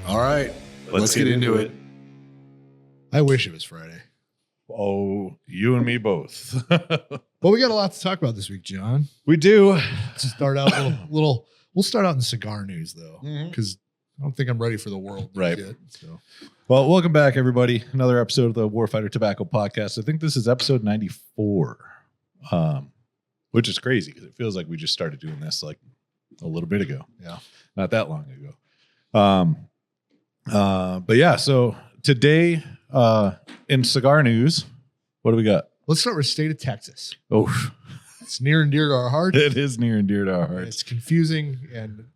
All right, let's get into it. I wish it was Friday. Oh, you and me both. Well, we got a lot to talk about this week, John. We do. Let's start out little. We'll start out in cigar news though, because I don't think I'm ready for the world Right. yet. So, Well, welcome back, everybody. Another episode of the Warfighter Tobacco Podcast. I think this is episode 94, which is crazy because it feels like we just started doing this like a little bit ago. yeah. Not that long ago. But yeah, so today in cigar news, what do we got? Let's start with state of Texas. Oh, It's near and dear to our hearts. it is near and dear to our hearts. It's confusing, and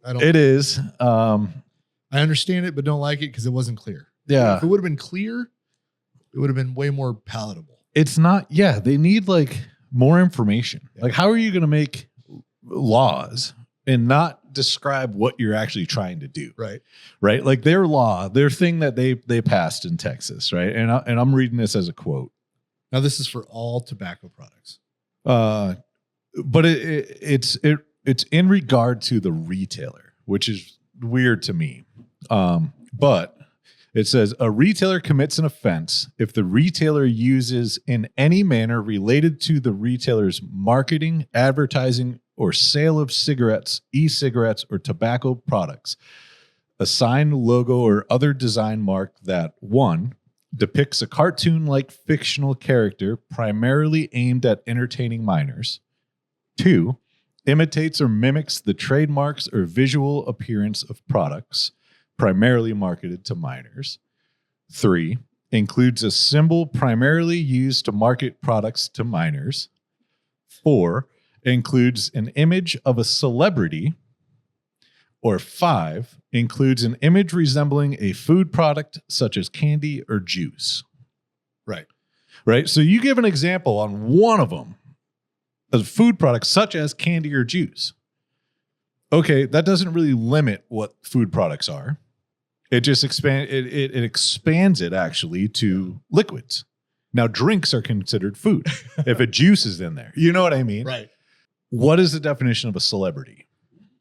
I don't. It is. I understand it, but don't like it because it wasn't clear. Yeah. If it would have been clear, it would have been way more palatable. It's not. Yeah. They need like more information. Yeah. Like, how are you going to make laws and not describe what you're actually trying to do? Right. Right. Like their law, their thing that they passed in Texas. Right. And I'm reading this as a quote. Now, this is for all tobacco products. But it's in regard to the retailer, which is weird to me. But it says a retailer commits an offense if the retailer uses in any manner related to the retailer's marketing, advertising, or sale of cigarettes, e-cigarettes, or tobacco products a sign, logo, or other design mark that 1. Depicts a cartoon-like fictional character primarily aimed at entertaining minors. 2. Imitates or mimics the trademarks or visual appearance of products primarily marketed to minors. 3. Includes a symbol primarily used to market products to minors. 4. Includes an image of a celebrity. Or 5, includes an image resembling a food product such as candy or juice. Right. Right. So you give an example on one of them, a food product such as candy or juice. Okay, that doesn't really limit what food products are. It just it expands it actually to liquids. Now drinks are considered food if a juice is in there. You know what I mean? Right. What is the definition of a celebrity?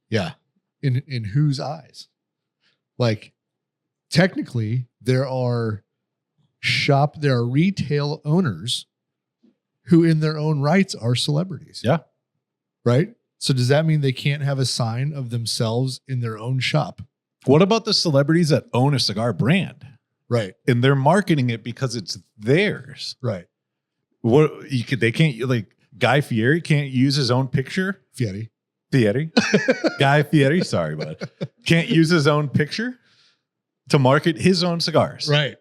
Yeah. In whose eyes? Like, technically, there are retail owners who in their own rights are celebrities. Yeah. Right? So does that mean they can't have a sign of themselves in their own shop? What about the celebrities that own a cigar brand? Right. And they're marketing it because it's theirs. Right. They can't, like, Guy Fieri can't use his own picture. Guy Fieri, sorry, bud. Can't use his own picture to market his own cigars. Right.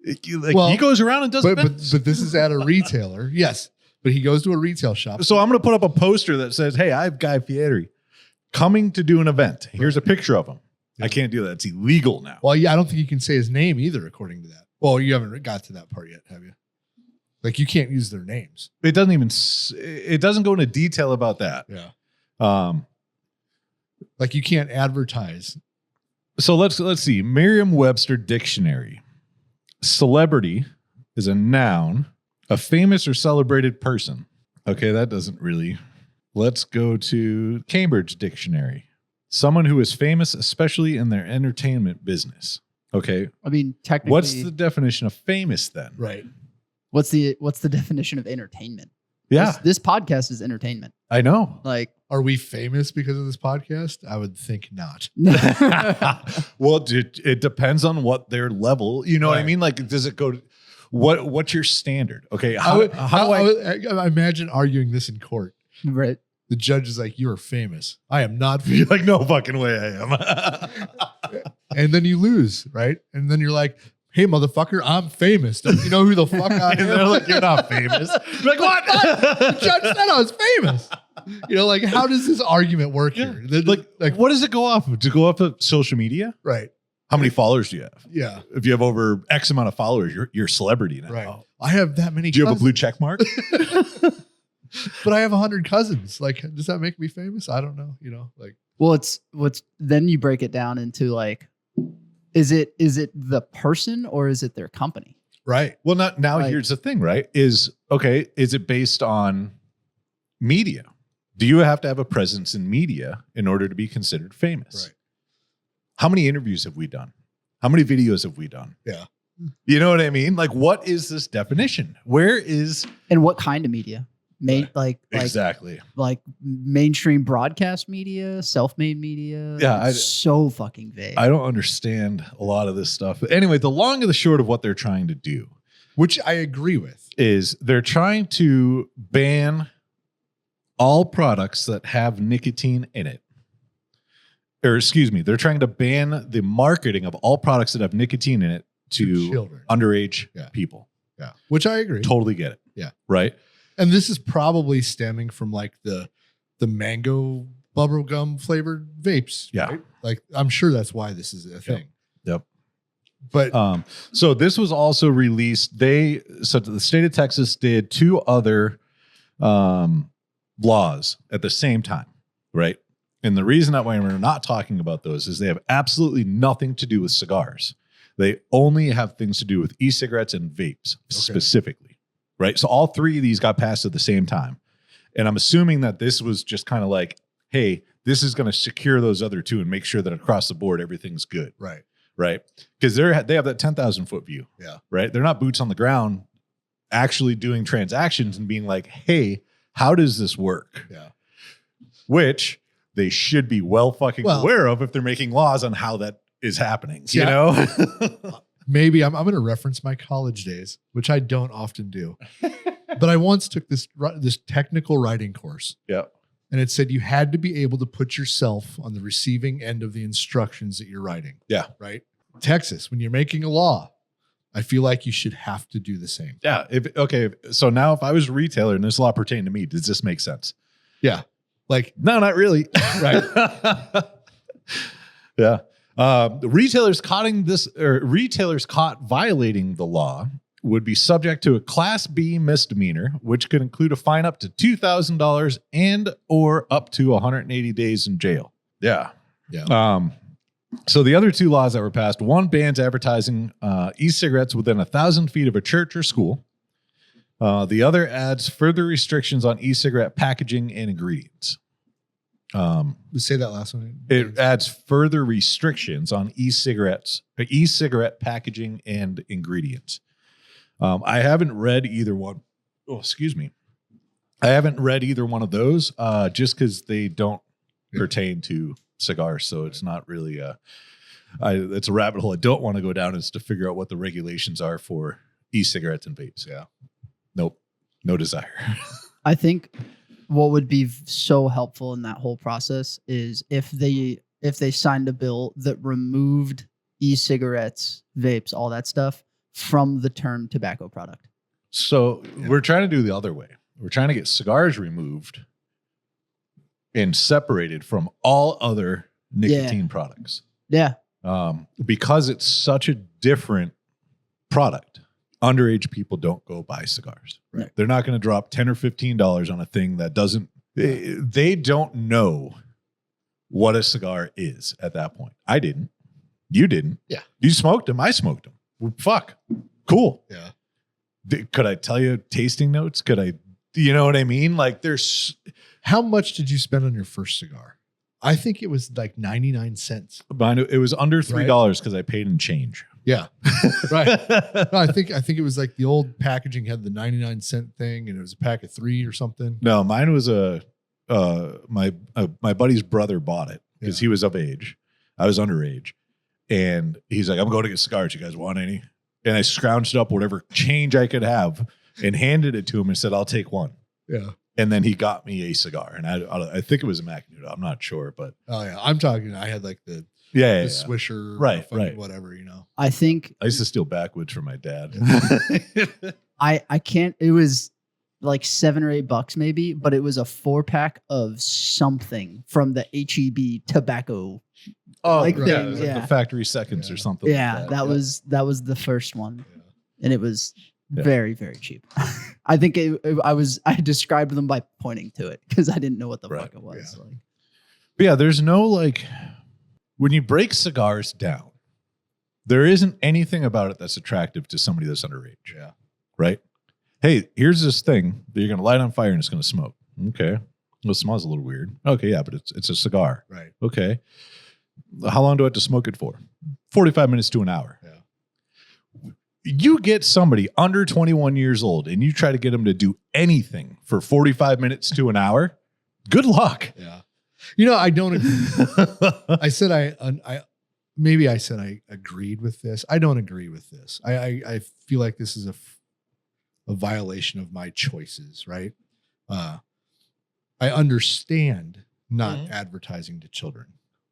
He goes around and does but this is at a retailer. Yes. But he goes to a retail shop. So I'm going to put up a poster that says, hey, I have Guy Fieri coming to do an event. Here's a picture of him. Yeah. I can't do that. It's illegal now. Well, yeah, I don't think you can say his name either, according to that. Well, you haven't got to that part yet, have you? Like, you can't use their names. It doesn't go into detail about that. Yeah. Like you can't advertise. So let's see. Merriam-Webster dictionary. Celebrity is a noun, a famous or celebrated person. Okay, that doesn't really. Let's go to Cambridge dictionary. Someone who is famous, especially in their entertainment business. Okay. I mean, technically, what's the definition of famous then? Right. What's the definition of entertainment? Yeah. This podcast is entertainment. I know. Like, are we famous because of this podcast? I would think not. Well, it depends on what their level, you know what I mean? Like, does it go to, what's your standard? Okay. I imagine arguing this in court. Right. The judge is like, you are famous. I am not You're famous. like, no fucking way I am. And then you lose, right? And then you're like, hey, motherfucker, I'm famous. Don't you know who the fuck I am? And they're like, you're not famous. You're like, what? The judge said I was famous. You know, like, how does this argument work here? Like, what does it go off of? To go off of social media? Right. How many followers do you have? Yeah. If you have over X amount of followers, you're a celebrity now. Right. I have that many. Do you have a blue check mark? But I have 100 cousins. Like, does that make me famous? I don't know. You know, like. Well, what's then you break it down into like, is it the person or is it their company? Right. Well, now Like- here's the thing, right? Is it based on media? Do you have to have a presence in media in order to be considered famous? Right. How many interviews have we done? How many videos have we done? Yeah. You know what I mean? Like, what is this definition? Where is And what kind of media? exactly? Like mainstream broadcast media, self-made media. Yeah, It's so fucking vague. I don't understand a lot of this stuff. But anyway, the long and the short of what they're trying to do Which I agree with. is they're trying to ban all products that have nicotine in it. Or excuse me, they're trying to ban the marketing of all products that have nicotine in it to children. underage Yeah. people. Yeah. Which I agree. Totally get it. Yeah. Right? And this is probably stemming from like the mango bubblegum flavored vapes. Yeah. Right? Like I'm sure that's why this is a thing. Yep. But So this was also released. So the state of Texas did 2 other laws at the same time, right? And the reason that why we're not talking about those is they have absolutely nothing to do with cigars. They only have things to do with e-cigarettes and vapes specifically, right? So all 3 of these got passed at the same time. And I'm assuming that this was just kind of like, hey, this is going to secure those other 2 and make sure that across the board, everything's good. right. Right. Because they have that 10,000 foot view. Yeah. Right. They're not boots on the ground actually doing transactions and being like, hey, how does this work? Yeah. Which they should be well aware of if they're making laws on how that is happening. You know? Maybe I'm going to reference my college days, which I don't often do. But I once took this technical writing course. Yeah. And it said you had to be able to put yourself on the receiving end of the instructions that you're writing. Yeah. Right. Texas, when you're making a law, I feel like you should have to do the same. Yeah. So now if I was a retailer and this law pertained to me, does this make sense? Yeah. Like, no, not really. Right. Yeah. Retailers caught violating the law would be subject to a Class B misdemeanor, which could include a fine up to $2,000 and or up to 180 days in jail. Yeah. yeah. So the other 2 laws that were passed, one bans advertising e-cigarettes within 1,000 feet of a church or school. The other adds further restrictions on e-cigarette packaging and ingredients. Say that last one. It adds further restrictions on e-cigarette packaging and ingredients. I haven't read either one. Oh, excuse me. I haven't read either one of those just because they don't pertain to cigars. So it's not really it's a rabbit hole I don't want to go down, is to figure out what the regulations are for e-cigarettes and vapes. Yeah. Nope. No desire. I think what would be so helpful in that whole process is if they signed a bill that removed e-cigarettes, vapes, all that stuff from the term tobacco product. So we're trying to do the other way. We're trying to get cigars removed and separated from all other nicotine products. Yeah. Because it's such a different product. Underage people don't go buy cigars. Right. They're not going to drop $10 or $15 on a thing that doesn't, they don't know what a cigar is at that point. I didn't. You didn't. Yeah. You smoked them. I smoked them. Well, fuck. Cool. Yeah. Could I tell you tasting notes? Could I, you know what I mean? Like there's. How much did you spend on your first cigar? I think it was like 99 cents. It was under $3 because I paid in change. Yeah. Right. No, I think it was like the old packaging had the 99-cent thing and it was a pack of 3 or something. No, mine was my buddy's brother bought it because he was of age. I was underage. And he's like, I'm going to get cigars. You guys want any? And I scrounged up whatever change I could have and handed it to him and said, I'll take one. Yeah. And then he got me a cigar. And I think it was a Macanudo. I'm not sure, but. Oh, yeah. I'm talking, I had like the Swisher. Right. Whatever, you know. I think. I used to steal backwoods from my dad. I can't. It was like $7 or $8 maybe, but it was a 4-pack of something from the HEB tobacco. Oh, like right. thing, Like the factory seconds or something. Yeah, like that was the first one, and it was Yeah. very, very cheap. I think I described them by pointing to it because I didn't know what the fuck it was. Yeah. Like, But yeah, there's no like when you break cigars down, there isn't anything about it that's attractive to somebody that's underage. Yeah. Right? Hey, here's this thing that you're gonna light on fire and it's gonna smoke. Okay. Well, it smells a little weird. Okay, yeah, but it's a cigar. Right. Okay. How long do I have to smoke it for? 45 minutes to an hour. Yeah. You get somebody under 21 years old and you try to get them to do anything for 45 minutes to an hour. Good luck. Yeah. I don't agree. I said I agreed with this. I don't agree with this. I feel like this is a violation of my choices, right? I understand not advertising to children.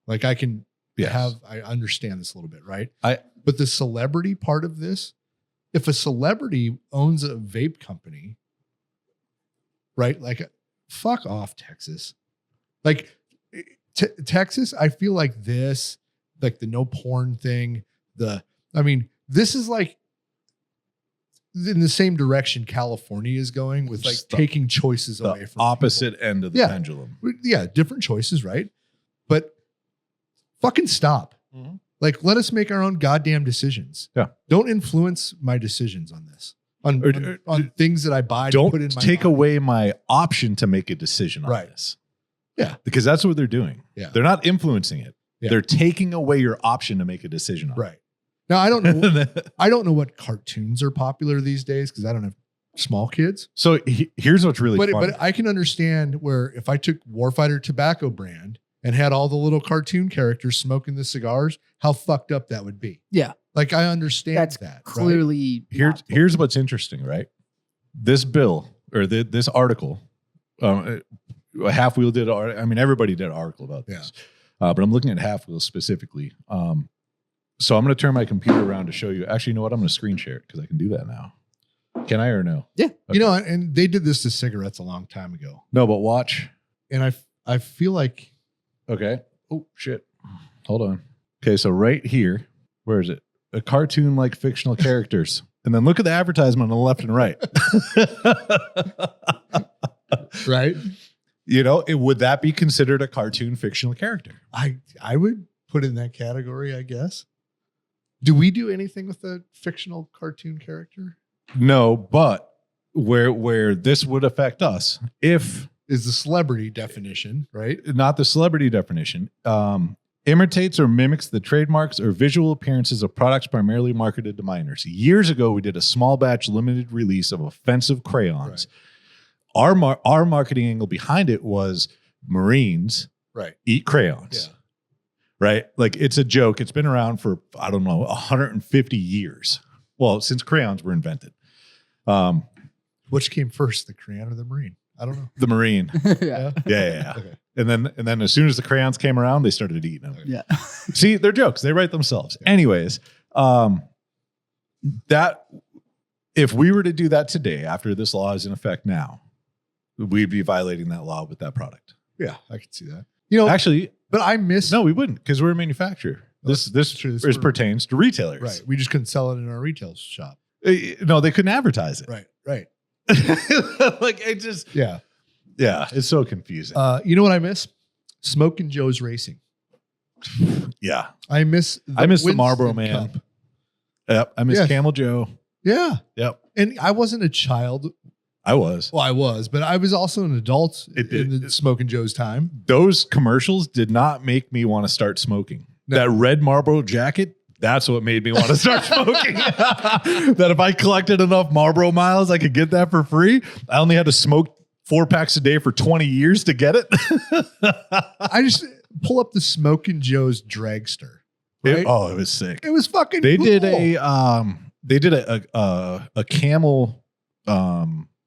Like I can I understand this a little bit, right? But the celebrity part of this, if a celebrity owns a vape company, right? Like fuck off, Texas. Like Texas, I feel like this, like the no porn thing, this is like in the same direction California is going with like taking choices away from opposite people. End of the pendulum. Yeah, different choices, right? But fucking stop. Mm-hmm. Like, let us make our own goddamn decisions. Yeah. Don't influence my decisions on this. On things that I buy. Don't to put in my take body. away my option to make a decision on this. Yeah. Because that's what they're doing. Yeah. They're not influencing it. Yeah. They're taking away your option to make a decision on it. Right. Now, I don't know. I don't know what cartoons are popular these days because I don't have small kids. So here's what's really funny. But I can understand where if I took Warfighter tobacco brand and had all the little cartoon characters smoking the cigars, how fucked up that would be. Yeah. Like I understand that's that. Clearly. Right? Here's what's interesting, right? This bill or this article, Half Wheel did. Everybody did an article about this, but I'm looking at Half Wheel specifically. So I'm going to turn my computer around to show you. Actually, you know what? I'm going to screen share it because I can do that now. Can I or no? Yeah. Okay. And they did this to cigarettes a long time ago. No, but watch. And I feel like. Okay. Oh, shit. Hold on. Okay, so right here, where is it? A cartoon like fictional characters. And then look at the advertisement on the left and right. Right? Would that be considered a cartoon fictional character? I would put it in that category, I guess. Do we do anything with a fictional cartoon character? No, but where this would affect us if is the celebrity definition, right? Not the celebrity definition. Imitates or mimics the trademarks or visual appearances of products primarily marketed to minors. Years ago, we did a small batch limited release of offensive crayons. Right. Our marketing angle behind it was Marines eat crayons. Yeah. Right? Like it's a joke. It's been around for, 150 years. Well, since crayons were invented. Which came first, the crayon or the Marine? I don't know. The Marine. Yeah. Yeah. Okay. And then as soon as the crayons came around, they started eating them. Yeah. See, they're jokes. They write themselves. Yeah. Anyways, that if we were to do that today, after this law is in effect now, we'd be violating that law with that product. Yeah, I could see that. Actually, but I miss. No, we wouldn't because we're a manufacturer. This pertains to retailers. Right. We just couldn't sell it in our retail shop. No, they couldn't advertise it. Right. Like it just. Yeah. It's so confusing. You know what I miss? Smoking Joe's Racing. Yeah. I miss the Marlboro Man. Cup. Yep. I miss Camel Joe. Yeah. Yep. And I wasn't a child. I was. Well, I was, but I was also an adult in the Smoking Joe's time. Those commercials did not make me want to start smoking. No. That red Marlboro jacket, that's what made me want to start smoking. That if I collected enough Marlboro miles, I could get that for free. I only had to smoke 4 packs a day for 20 years to get it. I just pull up the Smoking Joe's Dragster. Right? It was sick. It was fucking They cool. did a camel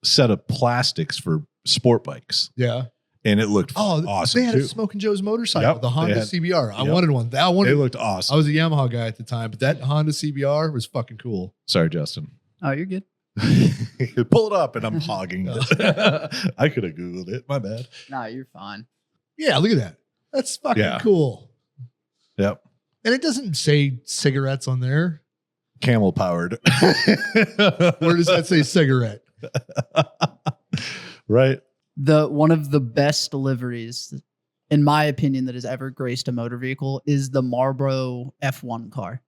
set of plastics for sport bikes. Yeah. And it looked awesome. They had a Smoking Joe's motorcycle, the Honda CBR. I wanted one. It looked awesome. I was a Yamaha guy at the time, but that Honda CBR was fucking cool. Sorry, Justin. Oh, you're good. Pull it up and I'm hogging it. I could have Googled it. My bad. No, you're fine. Yeah, look at that. That's fucking cool. Yep. And it doesn't say cigarettes on there. Camel powered. Where does that say cigarette? Right. One of the best liveries, in my opinion, that has ever graced a motor vehicle is the Marlboro F1 car.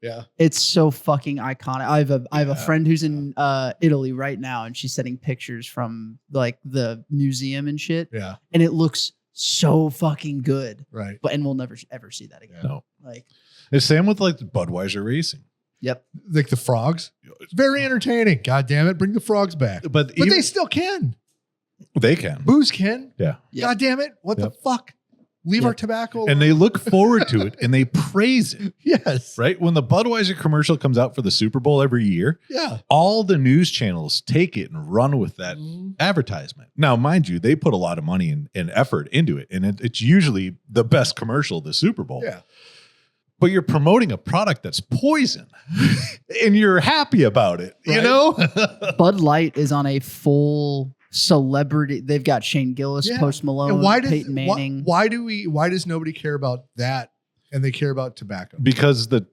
Yeah. It's so fucking iconic. I have a friend who's in Italy right now, and she's sending pictures from like the museum and shit. Yeah. And it looks so fucking good. Right. And we'll never ever see that again. No. Like, it's same with like the Budweiser racing. yep. Like the frogs. It's very entertaining. God damn it. Bring the frogs back. But they still can. They can. Booze can. Yeah. Yep. God damn it. What the fuck? Leave our tobacco alone. And they look forward to it and they praise it. Yes. Right? When the Budweiser commercial comes out for the Super Bowl every year, Yeah. all the news channels take it and run with that advertisement. Now, mind you, they put a lot of money and effort into it. And it's usually the best commercial of the Super Bowl. Yeah. But you're promoting a product that's poison and you're happy about it, you know? Bud Light is on a full celebrity. They've got Shane Gillis, Post Malone, Peyton Manning. Why does nobody care about that and they care about tobacco? Because the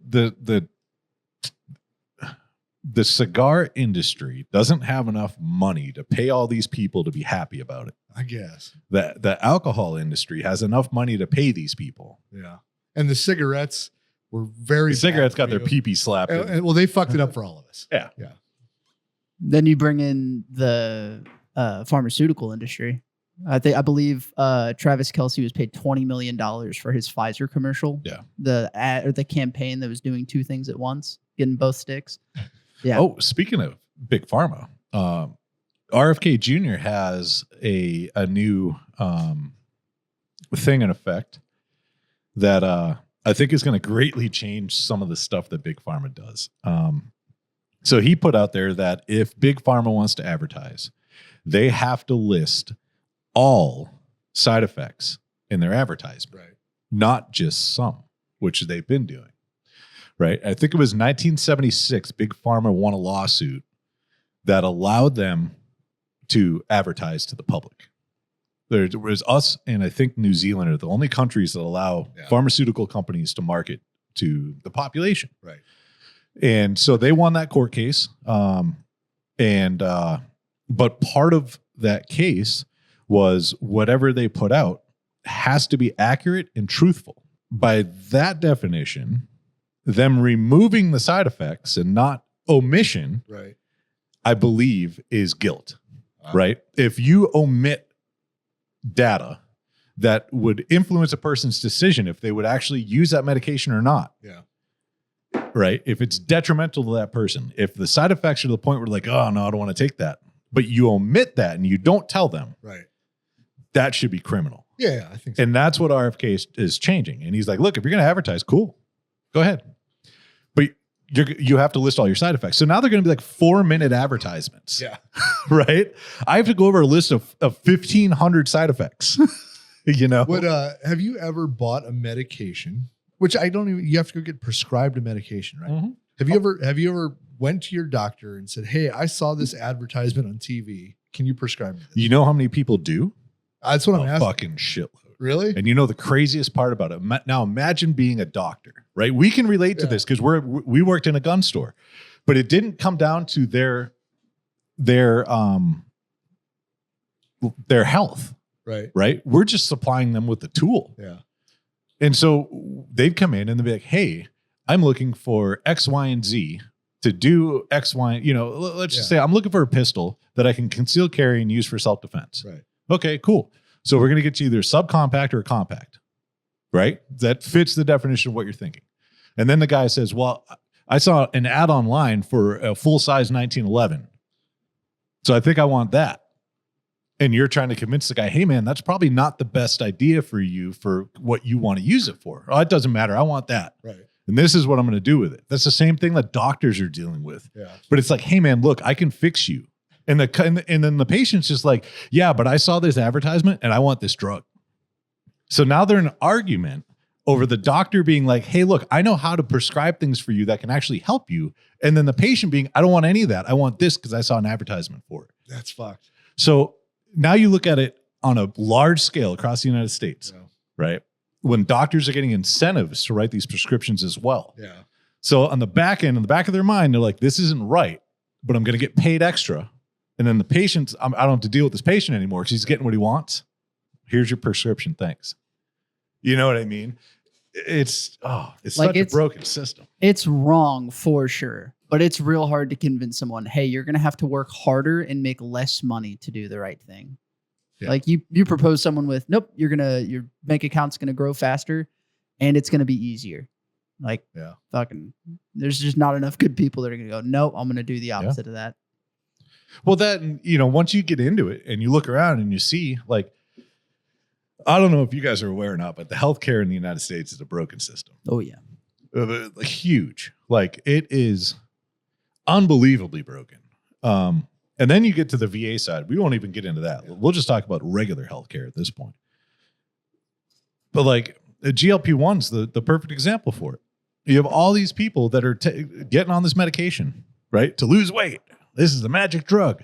cigar industry doesn't have enough money to pay all these people to be happy about it. I guess. The alcohol industry has enough money to pay these people. Yeah. And the cigarettes were very The cigarettes got their bad for pee-pee slapped. you. And, well, they fucked it up for all of us. Yeah. Yeah. Then you bring in the pharmaceutical industry. I believe Travis Kelce was paid $20 million for his Pfizer commercial. Yeah. The campaign that was doing two things at once, getting both sticks. Yeah. Oh, speaking of big pharma, RFK Jr. has a new thing in effect that I think is going to greatly change some of the stuff that big pharma does. So he put out there that if big pharma wants to advertise, they have to list all side effects in their advertisement, Right. not just some, which they've been doing. Right. I think it was 1976. Big Pharma won a lawsuit that allowed them to advertise to the public. There was us and I think New Zealand are the only countries that allow pharmaceutical companies to market to the population. Right. And so they won that court case. But part of that case was whatever they put out has to be accurate and truthful. By that definition, them removing the side effects and not omission, Right. I believe, is guilt. Right? If you omit data that would influence a person's decision if they would actually use that medication or not. Yeah. Right? If it's detrimental to that person, if the side effects are to the point where like, oh no, I don't want to take that, but you omit that and you don't tell them, Right. that should be criminal. Yeah, I think so. And that's what RFK is changing. And he's like, look, if you're going to advertise, cool, go ahead. But you have to list all your side effects. So now they're going to be like 4-minute advertisements. Yeah. Right? I have to go over a list of 1,500 side effects. You know? What have you ever bought a medication? Which I don't even. You have to go get prescribed a medication, right? Mm-hmm. Have you ever went to your doctor and said, "Hey, I saw this advertisement on TV. Can you prescribe me this?" You know how many people do? That's what I'm A asking. fucking shitload. Really? And you know the craziest part about it? Now imagine being a doctor, right? We can relate to this because we worked in a gun store, but it didn't come down to their health, Right. right? We're just supplying them with the tool. Yeah. And so they'd come in and they'd be like, hey, I'm looking for X, Y, and Z to do X, Y, let's just say I'm looking for a pistol that I can conceal carry and use for self-defense. Right. Okay, cool. So we're going to get you either subcompact or a compact, right? That fits the definition of what you're thinking. And then the guy says, well, I saw an ad online for a full-size 1911. So I think I want that. And you're trying to convince the guy, hey, man, that's probably not the best idea for you for what you want to use it for. Oh, it doesn't matter. I want that. Right. And this is what I'm going to do with it. That's the same thing that doctors are dealing with. Yeah. But it's like, hey, man, look, I can fix you. And then the patient's just like, yeah, but I saw this advertisement and I want this drug. So now they're in an argument over the doctor being like, hey, look, I know how to prescribe things for you that can actually help you. And then the patient being, I don't want any of that. I want this because I saw an advertisement for it. That's fucked. So now you look at it on a large scale across the United States, right? When doctors are getting incentives to write these prescriptions as well. Yeah. So on the back end, in the back of their mind, they're like, this isn't right, but I'm going to get paid extra. And then the patient, I don't have to deal with this patient anymore because he's getting what he wants. Here's your prescription. Thanks. You know what I mean? It's like such a broken system. It's wrong for sure, but it's real hard to convince someone, hey, you're going to have to work harder and make less money to do the right thing. Yeah. Like you propose someone with, nope, your bank account's gonna grow faster, and it's gonna be easier. Like, fucking, there's just not enough good people that are gonna go, nope, I'm gonna do the opposite of that. Well, that, once you get into it and you look around and you see, like, I don't know if you guys are aware or not, but the healthcare in the United States is a broken system. Oh yeah, huge. Like, it is unbelievably broken. And then you get to the VA side. We won't even get into that. We'll just talk about regular healthcare at this point. But like, the GLP-1's the perfect example for it. You have all these people that are getting on this medication, right, to lose weight. This is the magic drug.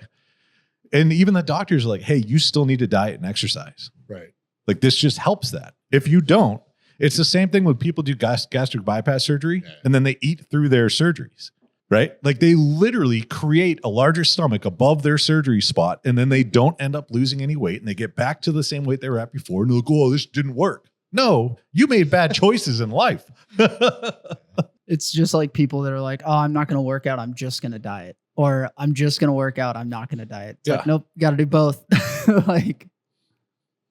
And even the doctors are like, hey, you still need to diet and exercise. Right. Like, this just helps that. If you don't, it's the same thing when people do gastric bypass surgery and then they eat through their surgeries, right? Like, they literally create a larger stomach above their surgery spot, and then they don't end up losing any weight, and they get back to the same weight they were at before, and they're like, oh, this didn't work. No, you made bad choices in life. It's just like people that are like, oh, I'm not going to work out, I'm just going to diet. Or I'm just going to work out, I'm not going to diet. It's like, nope, got to do both. Like,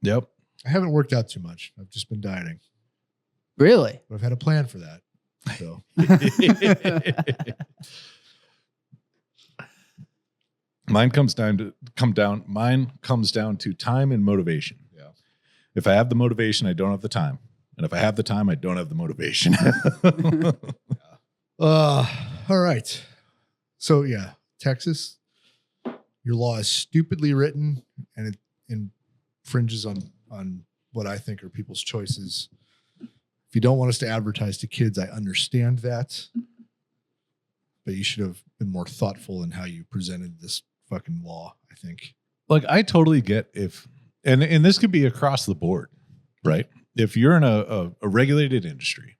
yep. I haven't worked out too much. I've just been dieting. Really? But I've had a plan for that. So mine comes down to time and motivation. Yeah. If I have the motivation, I don't have the time. And if I have the time, I don't have the motivation. All right. So yeah, Texas, your law is stupidly written and it infringes on what I think are people's choices. If you don't want us to advertise to kids, I understand that. But you should have been more thoughtful in how you presented this fucking law, I think. Like, I totally get and this could be across the board, right? If you're in a regulated industry,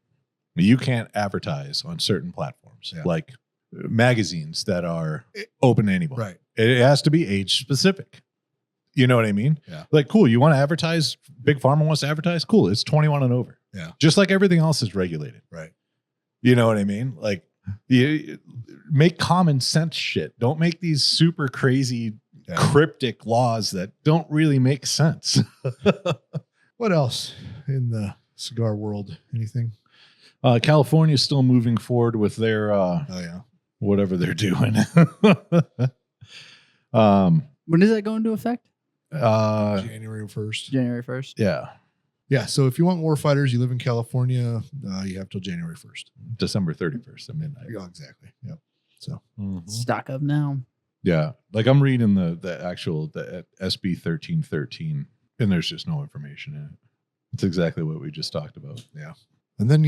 you can't advertise on certain platforms, like magazines that are open to anyone. Right. It has to be age specific. You know what I mean? Yeah. Like, cool. You want to advertise? Big Pharma wants to advertise? Cool. It's 21 and over. Yeah. Just like everything else is regulated. Right. You know what I mean? Like, you make common sense shit. Don't make these super crazy cryptic laws that don't really make sense. What else in the cigar world? Anything? California is still moving forward with their whatever they're doing. When does that go into effect? January 1st. January 1st. Yeah. Yeah. So if you want Warfighters, you live in California, you have till January 1st. December 31st at midnight. Yeah, exactly. Yep. So Stock up now. Yeah. Like, I'm reading the SB 1313, and there's just no information in it. It's exactly what we just talked about. Yeah. And then,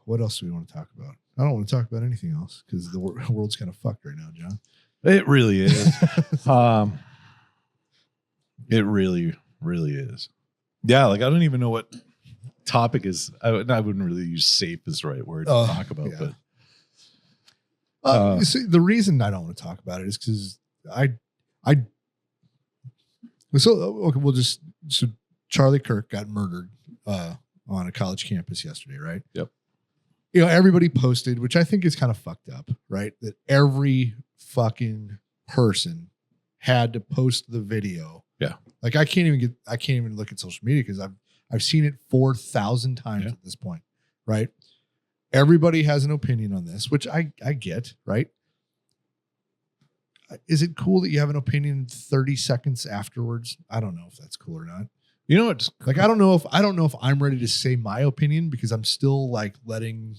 what else do we want to talk about? I don't want to talk about anything else because the world's kind of fucked right now, John. It really is. It really, really is. Yeah, like, I don't even know what topic is. I wouldn't really use safe as the right word to talk about. But see, the reason I don't want to talk about it is because so Charlie Kirk got murdered on a college campus yesterday, right? Yep. Everybody posted, which I think is kind of fucked up, right? That every fucking person had to post the video. Yeah. Like, I can't even look at social media because I've seen it 4,000 times at this point, right? Everybody has an opinion on this, which I get, right? Is it cool that you have an opinion 30 seconds afterwards? I don't know if that's cool or not. You know what? Like, I don't know if I'm ready to say my opinion because I'm still like letting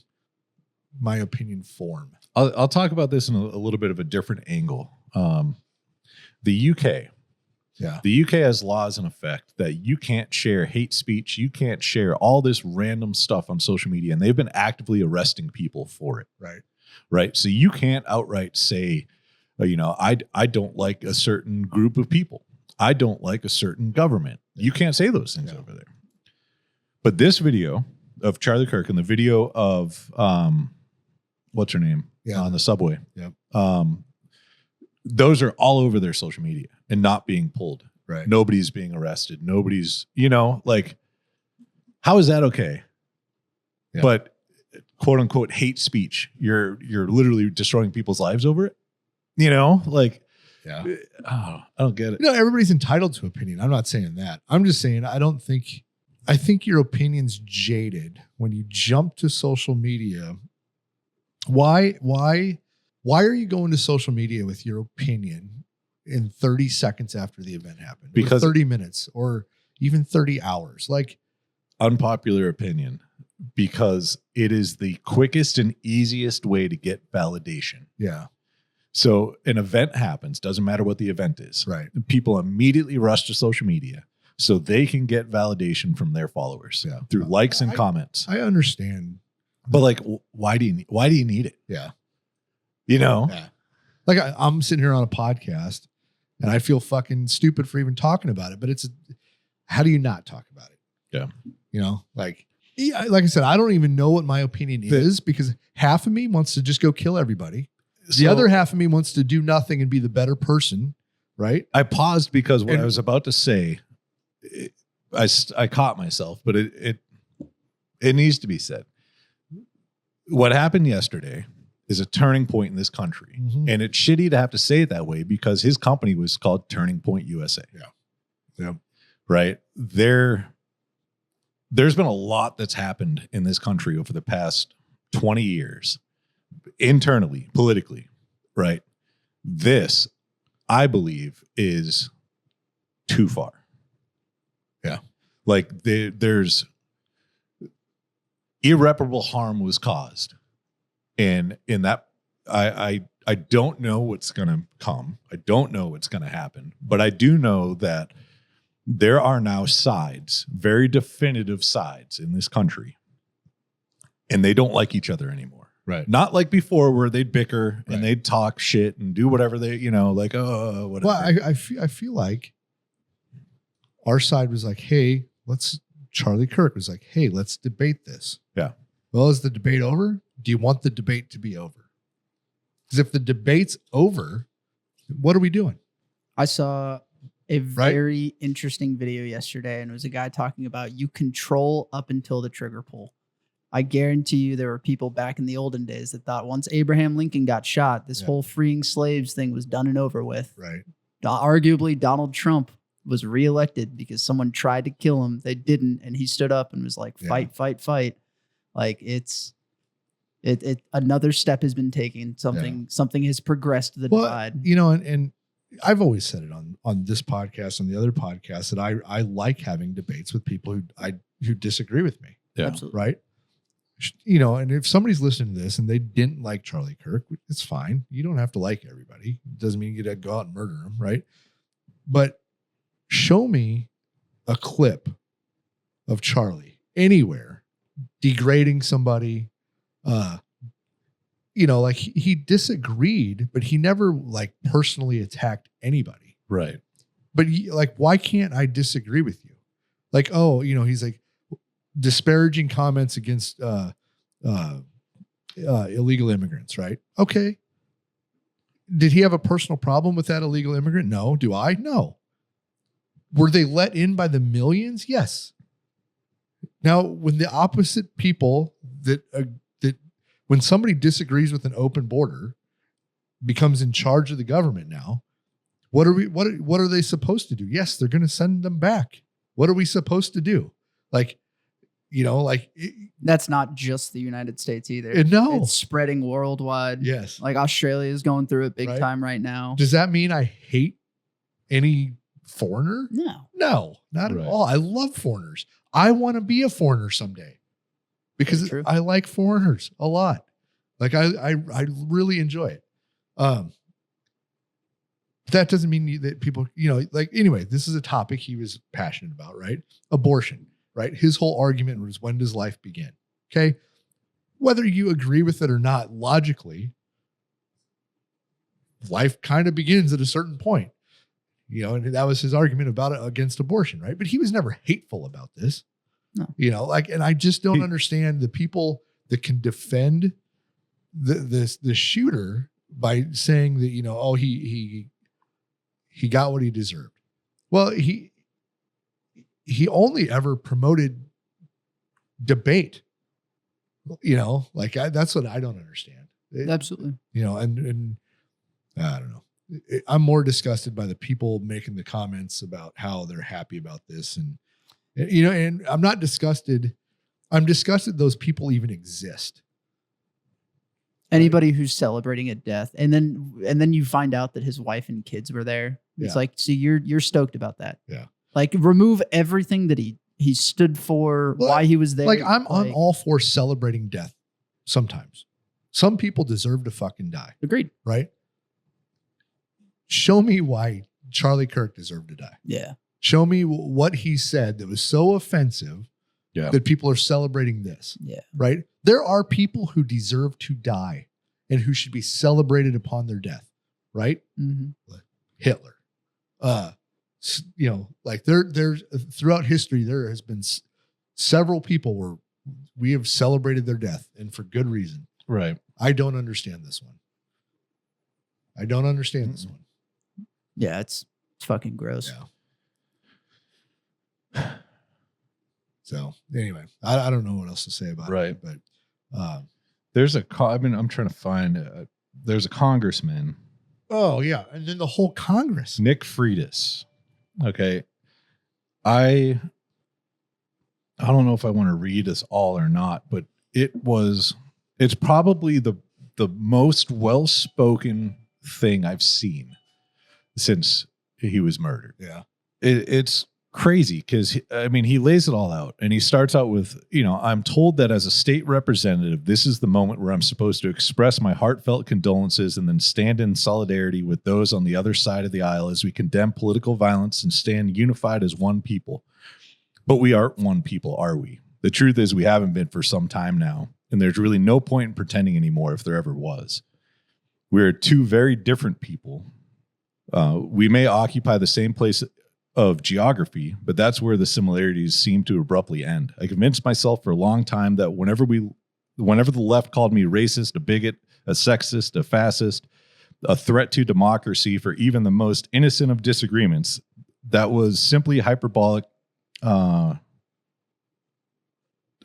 my opinion form. I'll talk about this in a little bit of a different angle. The UK. Yeah. The UK has laws in effect that you can't share hate speech. You can't share all this random stuff on social media. And they've been actively arresting people for it. Right. Right. So you can't outright say, I don't like a certain group of people. I don't like a certain government. You can't say those things over there. But this video of Charlie Kirk and the video of, what's her name? On the subway. Yep. Those are all over their social media and not being pulled. Right. Nobody's being arrested. Nobody's, like, how is that okay? Yeah. But quote unquote hate speech, you're literally destroying people's lives over it. Like, Yeah. I don't get it. Everybody's entitled to opinion. I'm not saying that. I'm just saying I think your opinion's jaded when you jump to social media. Why are you going to social media with your opinion in 30 seconds after the event happened? Because 30 minutes or even 30 hours. Like, unpopular opinion, because it is the quickest and easiest way to get validation. Yeah. So an event happens, doesn't matter what the event is. Right. People immediately rush to social media so they can get validation from their followers through likes and comments. I understand. But like, why do you need it? Yeah. Yeah. Like I'm sitting here on a podcast and I feel fucking stupid for even talking about it, but how do you not talk about it? Yeah. Like I said, I don't even know what my opinion is because half of me wants to just go kill everybody. The other half of me wants to do nothing and be the better person. Right. I paused because what I was about to say, I caught myself, but it needs to be said. What happened yesterday is a turning point in this country. Mm-hmm. And it's shitty to have to say it that way because his company was called Turning Point USA. Yeah. Right. There's been a lot that's happened in this country over the past 20 years, internally, politically, right? This, I believe, is too far. Yeah. Like there's irreparable harm was caused. And in that, I don't know what's going to come. I don't know what's going to happen, but I do know that there are now sides, very definitive sides in this country, and they don't like each other anymore. Right. Not like before where they'd bicker and they'd talk shit and do whatever they, like, oh, whatever. Well, I feel like our side was like, hey, Charlie Kirk was like, hey, let's debate this. Yeah. Well, is the debate over? Do you want the debate to be over? Because if the debate's over, what are we doing? I saw a very interesting video yesterday, and it was a guy talking about you control up until the trigger pull. I guarantee you there were people back in the olden days that thought once Abraham Lincoln got shot, this whole freeing slaves thing was done and over with. Right. Arguably, Donald Trump was reelected because someone tried to kill him. They didn't, and he stood up and was like, fight, fight, fight. Like another step has been taken. Something has progressed the divide. And I've always said it on this podcast, on the other podcasts, that I like having debates with people who disagree with me. Yeah. Absolutely. Right. And if somebody's listening to this and they didn't like Charlie Kirk, it's fine. You don't have to like everybody. It doesn't mean you get to go out and murder them. Right. But show me a clip of Charlie anywhere degrading somebody. Like he disagreed, but he never like personally attacked anybody. Right. But why can't I disagree with you? Like, he's like disparaging comments against illegal immigrants. Right. Okay. Did he have a personal problem with that illegal immigrant? No. Do I? No. Were they let in by the millions? Yes. Now, when the opposite people when somebody disagrees with an open border becomes in charge of the government now, what are they supposed to do? Yes, they're going to send them back. What are we supposed to do? That's not just the United States either. No, it's spreading worldwide. Yes. Like Australia is going through it big time right now. Does that mean I hate any foreigner? No, not at all. I love foreigners. I want to be a foreigner someday because I like foreigners a lot. Like I really enjoy it. That doesn't mean that people, anyway, this is a topic he was passionate about, right? Abortion, right? His whole argument was, when does life begin? Okay. Whether you agree with it or not, logically, life kind of begins at a certain point. And that was his argument about it against abortion, right? But he was never hateful about this. No. And I just don't understand the people that can defend the shooter by saying that, he got what he deserved. Well, he only ever promoted debate. That's what I don't understand. Absolutely. And I don't know. I'm more disgusted by the people making the comments about how they're happy about this. And, and I'm not disgusted. I'm disgusted those people even exist. Anybody who's celebrating a death, and then you find out that his wife and kids were there. It's like, see, you're stoked about that. Yeah. Like, remove everything that he stood for, why he was there. Like, I'm all for celebrating death. Sometimes some people deserve to fucking die. Agreed. Right. Show me why Charlie Kirk deserved to die. Yeah. Show me what he said that was so offensive that people are celebrating this. Yeah. Right. There are people who deserve to die and who should be celebrated upon their death. Right. Mm-hmm. Hitler. Like there's throughout history, there has been several people where we have celebrated their death, and for good reason. Right. I don't understand this one. Yeah, it's fucking gross. Yeah. So anyway, I don't know what else to say about it. But there's I'm trying to find. There's a congressman. Oh yeah, and then the whole Congress. Nick Freitas. Okay, I don't know if I want to read this all or not, but it's probably the most well-spoken thing I've seen since he was murdered. Yeah. It's crazy because, he lays it all out, and he starts out with, I'm told that as a state representative, this is the moment where I'm supposed to express my heartfelt condolences and then stand in solidarity with those on the other side of the aisle as we condemn political violence and stand unified as one people. But we aren't one people, are we? The truth is we haven't been for some time now, and there's really no point in pretending anymore if there ever was. We're two very different people. We may occupy the same place of geography, but that's where the similarities seem to abruptly end. I convinced myself for a long time that whenever the left called me racist, a bigot, a sexist, a fascist, a threat to democracy for even the most innocent of disagreements, that was simply hyperbolic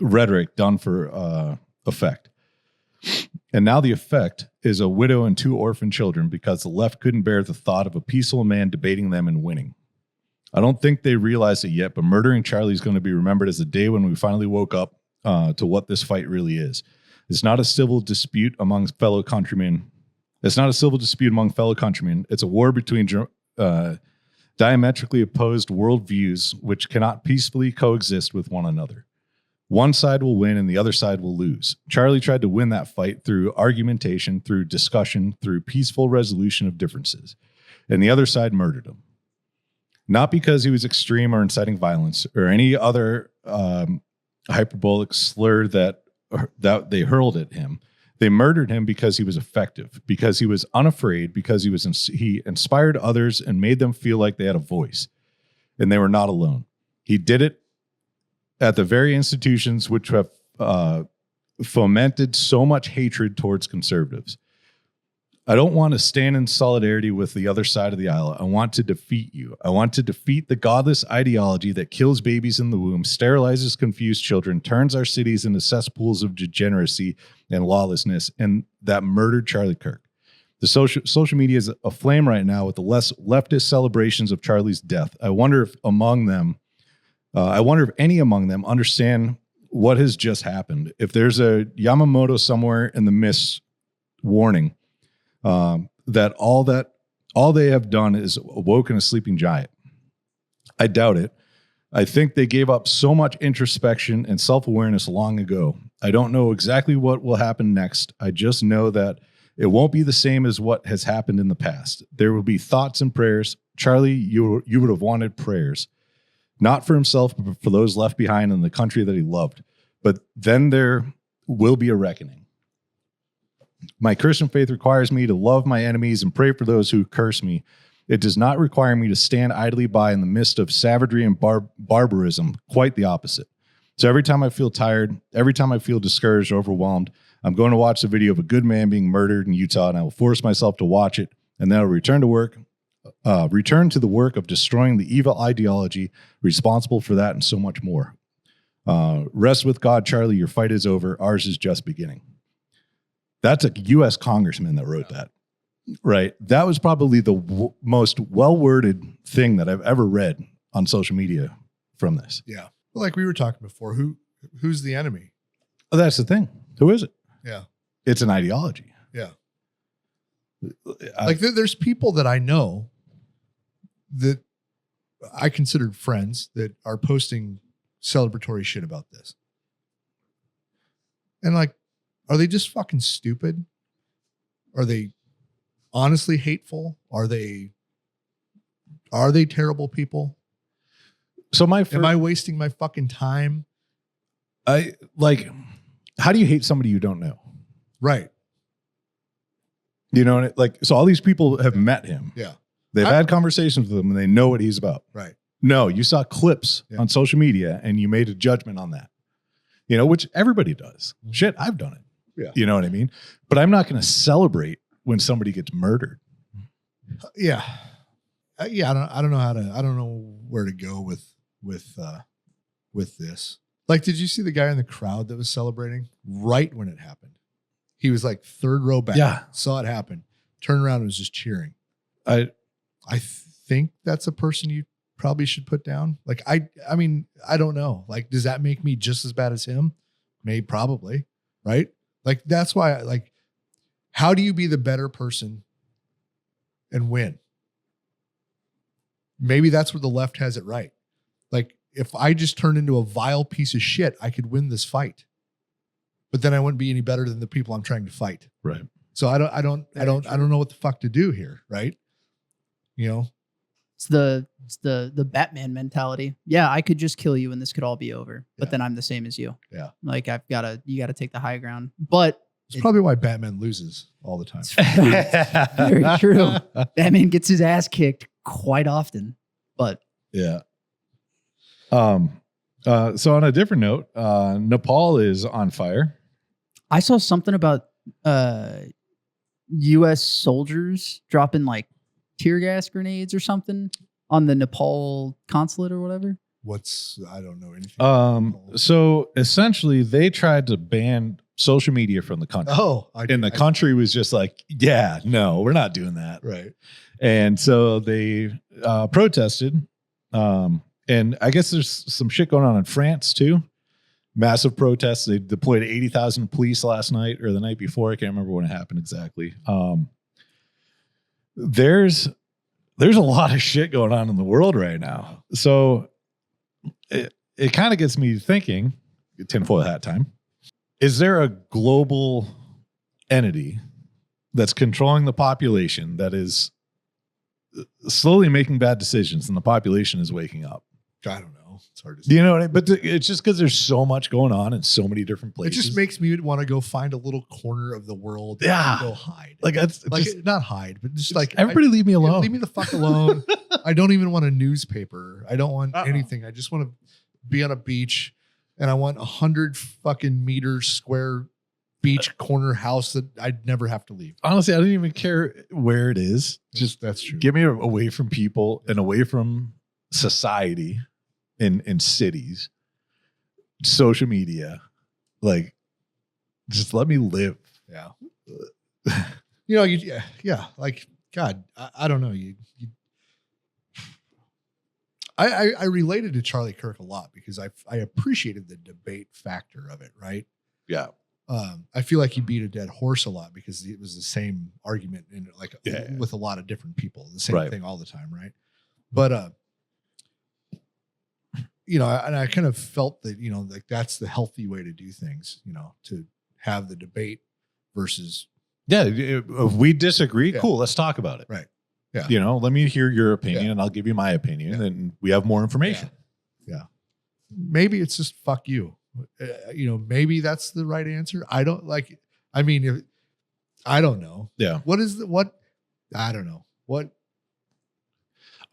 rhetoric done for effect. And now the effect is a widow and 2 orphan children because the left couldn't bear the thought of a peaceful man debating them and winning. I don't think they realize it yet, but murdering Charlie is going to be remembered as the day when we finally woke up to what this fight really is. It's not a civil dispute among fellow countrymen. It's not a civil dispute among fellow countrymen. It's a war between diametrically opposed worldviews which cannot peacefully coexist with one another. One side will win and the other side will lose. Charlie tried to win that fight through argumentation, through discussion, through peaceful resolution of differences. And the other side murdered him. Not because he was extreme or inciting violence or any other hyperbolic slur that they hurled at him. They murdered him because he was effective, because he was unafraid, because he inspired others and made them feel like they had a voice, and they were not alone. He did it at the very institutions which have fomented so much hatred towards conservatives. I don't want to stand in solidarity with the other side of the aisle. I want to defeat you. I want to defeat the godless ideology that kills babies in the womb, sterilizes confused children, turns our cities into cesspools of degeneracy and lawlessness, and that murdered Charlie Kirk. The social media is aflame right now with the less leftist celebrations of Charlie's death. I wonder if any among them understand what has just happened. If there's a Yamamoto somewhere in the mist warning that all they have done is awoken a sleeping giant. I doubt it. I think they gave up so much introspection and self-awareness long ago. I don't know exactly what will happen next. I just know that it won't be the same as what has happened in the past. There will be thoughts and prayers. Charlie, you would have wanted prayers, not for himself, but for those left behind in the country that he loved. But then there will be a reckoning. My Christian faith requires me to love my enemies and pray for those who curse me. It does not require me to stand idly by in the midst of savagery and barbarism, quite the opposite. So every time I feel tired, every time I feel discouraged or overwhelmed, I'm going to watch the video of a good man being murdered in Utah, and I will force myself to watch it, and then I'll return to the work of destroying the evil ideology responsible for that and so much more. Rest with God, Charlie. Your fight is over. Ours is just beginning. That's a U.S. congressman that wrote that. Right. That was probably the most well-worded thing that I've ever read on social media from this. Yeah. Well, like we were talking before, who's the enemy? Oh, that's the thing. Who is it? Yeah. It's an ideology. Yeah. Like there's people that I know that I considered friends that are posting celebratory shit about this. And like, are they just fucking stupid? Are they honestly hateful? Are they terrible people? So am I wasting my fucking time? How do you hate somebody you don't know? Right. You know, like, so all these people have met him. Yeah. They've had conversations with him and they know what he's about. Right. No, you saw clips on social media and you made a judgment on that, you know, which everybody does. Mm-hmm. Shit, I've done it. Yeah. You know what I mean? But I'm not going to celebrate when somebody gets murdered. Yeah. I don't know where to go with this. Like, did you see the guy in the crowd that was celebrating right when it happened? He was like third row back. Yeah. Saw it happen. Turned around and was just cheering. I think that's a person you probably should put down. Like, I mean, I don't know. Like, does that make me just as bad as him? Maybe, probably. Right. Like, that's why how do you be the better person and win? Maybe that's where the left has it right. Like, if I just turned into a vile piece of shit, I could win this fight. But then I wouldn't be any better than the people I'm trying to fight. right. So I don't know what the fuck to do here, right? You know? It's the Batman mentality. Yeah, I could just kill you and this could all be over. But then I'm the same as you. Yeah. Like you gotta take the high ground. But it's probably why Batman loses all the time. Very true. Batman gets his ass kicked quite often. But yeah. So on a different note, Nepal is on fire. I saw something about U.S. soldiers dropping like tear gas grenades or something on the Nepal consulate or whatever. I don't know anything. So essentially they tried to ban social media from the country. The country was just like, yeah, no, we're not doing that. Right. And so they protested. And I guess there's some shit going on in France too. Massive protests. They deployed 80,000 police last night or the night before. I can't remember when it happened exactly. There's a lot of shit going on in the world right now. So it kind of gets me thinking, tinfoil hat time. Is there a global entity that's controlling the population that is slowly making bad decisions and the population is waking up? I don't know. It's hard to say. You know what I mean? But it's just because there's so much going on in so many different places. It just makes me want to go find a little corner of the world and go hide. Like, not hide, but just like everybody leave me alone. Leave me the fuck alone. I don't even want a newspaper. I don't want anything. I just want to be on a beach and I want 100 fucking meters square beach corner house that I'd never have to leave. Honestly, I don't even care where it is. Just that's true. Get me away from people and away from society in cities, social media. Like, just let me live. Yeah. You know, like, God, I don't know. I related to Charlie Kirk a lot because I appreciated the debate factor of it, right? Yeah. I feel like he beat a dead horse a lot because it was the same argument with a lot of different people, the same thing all the time, right? But you know, and I kind of felt that, you know, like that's the healthy way to do things, you know, to have the debate versus. Yeah. If we disagree, cool. Let's talk about it. Right. Yeah. You know, let me hear your opinion and I'll give you my opinion and we have more information. Yeah. Maybe it's just fuck you. You know, maybe that's the right answer. I don't know. Yeah. I don't know.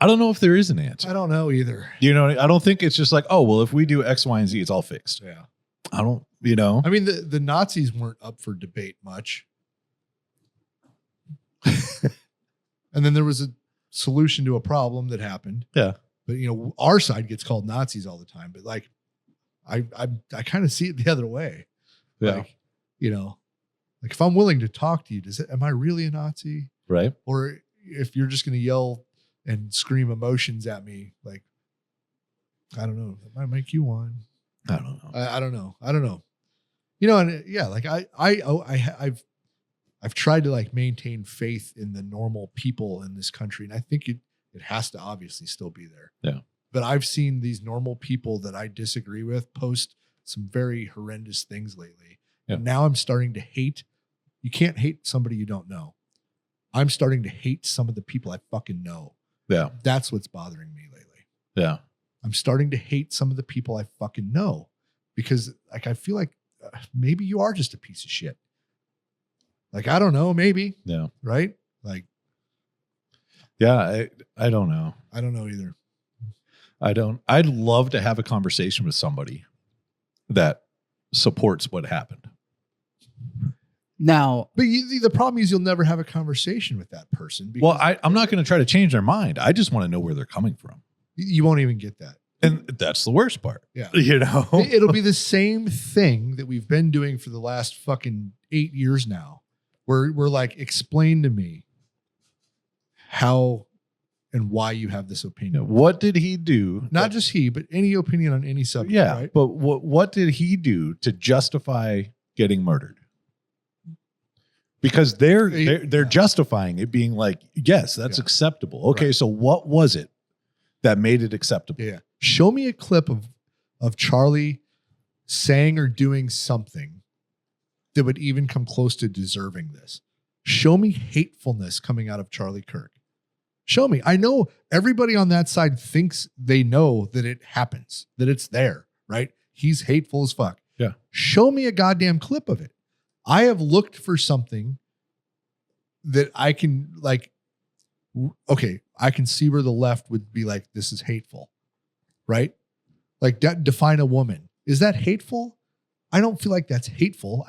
I don't know if there is an answer. I don't know either. You know, I don't think it's just like, oh, well, if we do X, Y, and Z, it's all fixed. Yeah. I don't, you know. I mean, the Nazis weren't up for debate much. And then there was a solution to a problem that happened. Yeah. But, you know, our side gets called Nazis all the time. But like, I kind of see it the other way. Yeah. Like, you know, like if I'm willing to talk to you, am I really a Nazi? Right. Or if you're just going to yell and scream emotions at me, like, I don't know, that might make you one. I don't know. I don't know. I don't know. You know, and yeah, like I've tried to like maintain faith in the normal people in this country. And I think it has to obviously still be there. Yeah. But I've seen these normal people that I disagree with post some very horrendous things lately. Yeah. And now I'm starting to hate. You can't hate somebody you don't know. I'm starting to hate some of the people I fucking know. Yeah. That's what's bothering me lately. Yeah. I'm starting to hate some of the people I fucking know because like, I feel like maybe you are just a piece of shit. Like, I don't know, maybe. Yeah. Right? Like, yeah, I don't know. I don't know either. I'd love to have a conversation with somebody that supports what happened. Now, but the problem is you'll never have a conversation with that person. Well, I'm not going to try to change their mind. I just want to know where they're coming from. You won't even get that. And that's the worst part. Yeah. You know, it'll be the same thing that we've been doing for the last fucking 8 years now. We're like, explain to me how and why you have this opinion. What did he do? Not just he, but any opinion on any subject. Yeah. Right? But what did he do to justify getting murdered? Because they're justifying it, being like, yes, that's acceptable. Okay, right. So what was it that made it acceptable? Yeah. Show me a clip of Charlie saying or doing something that would even come close to deserving this. Show me hatefulness coming out of Charlie Kirk. Show me. I know everybody on that side thinks they know that it happens, that it's there, right? He's hateful as fuck. Yeah. Show me a goddamn clip of it. I have looked for something that I can like, okay, I can see where the left would be like, this is hateful, right? Like define a woman. Is that hateful? I don't feel like that's hateful.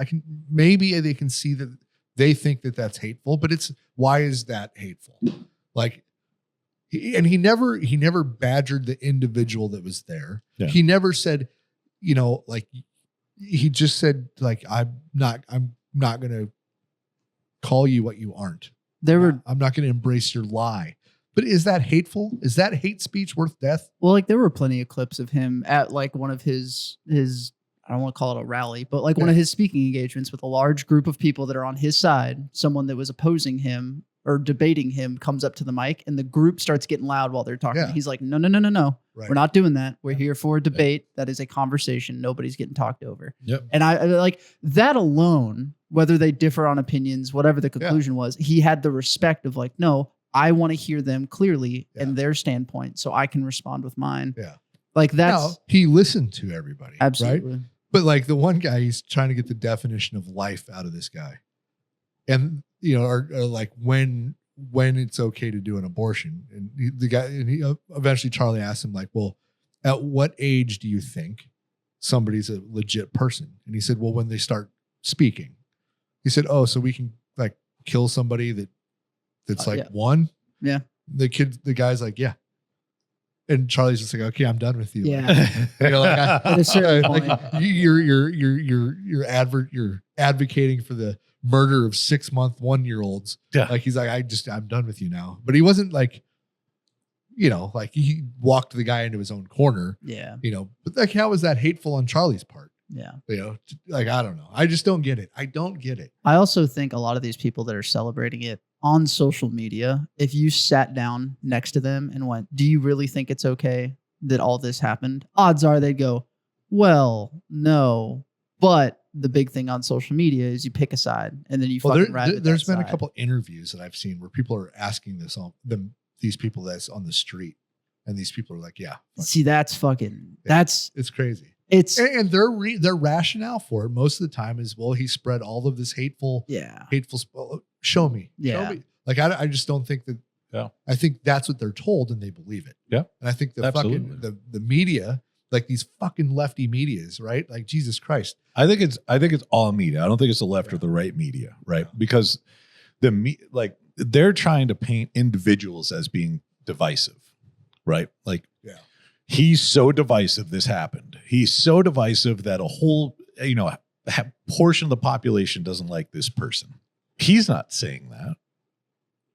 Maybe they can see that they think that that's hateful, but why is that hateful? Like, he never badgered the individual that was there. Yeah. He never said, you know, like, he just said, like, I'm not going to call you what you aren't. I'm not going to embrace your lie. But is that hateful? Is that hate speech worth death? Well, like, there were plenty of clips of him at like one of his I don't want to call it a rally, but like one of his speaking engagements with a large group of people that are on his side. Someone that was opposing him or debating him comes up to the mic and the group starts getting loud while they're talking. Yeah. He's like, no. Right. We're not doing that. We're here for a debate. That is a conversation. Nobody's getting talked over. Yep. And I like that alone, whether they differ on opinions, whatever the conclusion was, he had the respect of like, no, I want to hear them clearly and their standpoint so I can respond with mine. Yeah. Like that's... Now, he listened to everybody. Absolutely. Right? But like the one guy, he's trying to get the definition of life out of this guy. And, you know, or like when it's okay to do an abortion. And eventually Charlie asked him like, well, at what age do you think somebody's a legit person? And he said, well, when they start speaking. He said, oh, so we can like kill somebody that's like one? Yeah. The guy's like, yeah. And Charlie's just like, okay, I'm done with you. Yeah. You know, like, At a certain point. you're advocating for the murder of 6-month 1-year-olds. Yeah. Like he's like, I'm done with you now. But he wasn't like, you know, like he walked the guy into his own corner. Yeah. You know, but like, how was that hateful on Charlie's part? Yeah. You know, like, I don't know. I just don't get it. I don't get it. I also think a lot of these people that are celebrating it on social media, if you sat down next to them and went, do you really think it's okay that all this happened? Odds are they'd go, well, no. But the big thing on social media is you pick a side and then you fucking ride with there's that been side. a couple interviews that I've seen where people are asking these people that's on the street, and these people are like, yeah. See, that's fucking, it's crazy. It's and their rationale for it most of the time is, well, he spread all of this hateful. Show me. Yeah. Show me. Like, I just don't think that. Yeah. I think that's what they're told and they believe it. Yeah. And I think the media, like these fucking lefty medias, right? Like, Jesus Christ. I think it's all media. I don't think it's the left or the right media, right? Yeah. Because they're trying to paint individuals as being divisive, right? Like, he's so divisive. This happened. He's so divisive that a whole, portion of the population doesn't like this person. He's not saying that.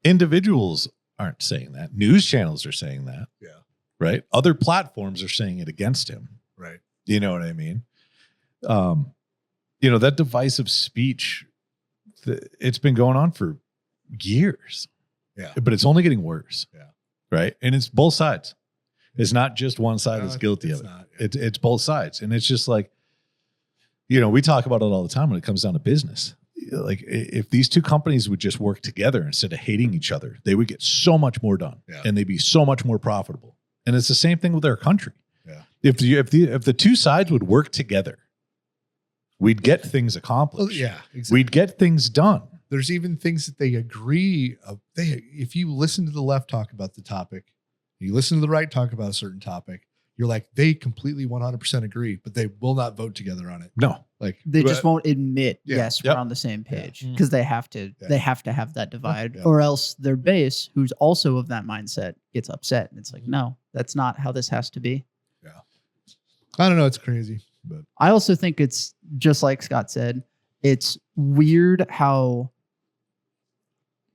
Individuals aren't saying that. News channels are saying that. Yeah. Right. Other platforms are saying it against him. Right. You know what I mean? That divisive speech, it's been going on for years. Yeah. But it's only getting worse. Yeah. Right. And it's both sides. It's not just one side that's guilty of it. Not, It's both sides. And it's just like, we talk about it all the time when it comes down to business. Like if these two companies would just work together instead of hating each other, they would get so much more done and they'd be so much more profitable. And it's the same thing with our country. Yeah. If the two sides would work together, we'd get things accomplished. Well, yeah, exactly. We'd get things done. There's even things that they agree. If you listen to the left talk about the topic, you listen to the right talk about a certain topic, you're like, they completely 100% agree, but they will not vote together on it. No. Like they just won't admit, yes, we're on the same page, because they have to. Yeah. They have to have that divide, Yeah. or else their base, who's also of that mindset, gets upset. And it's like, no, that's not how this has to be. Yeah, I don't know. It's crazy, but I also think it's just like Scott said. It's weird how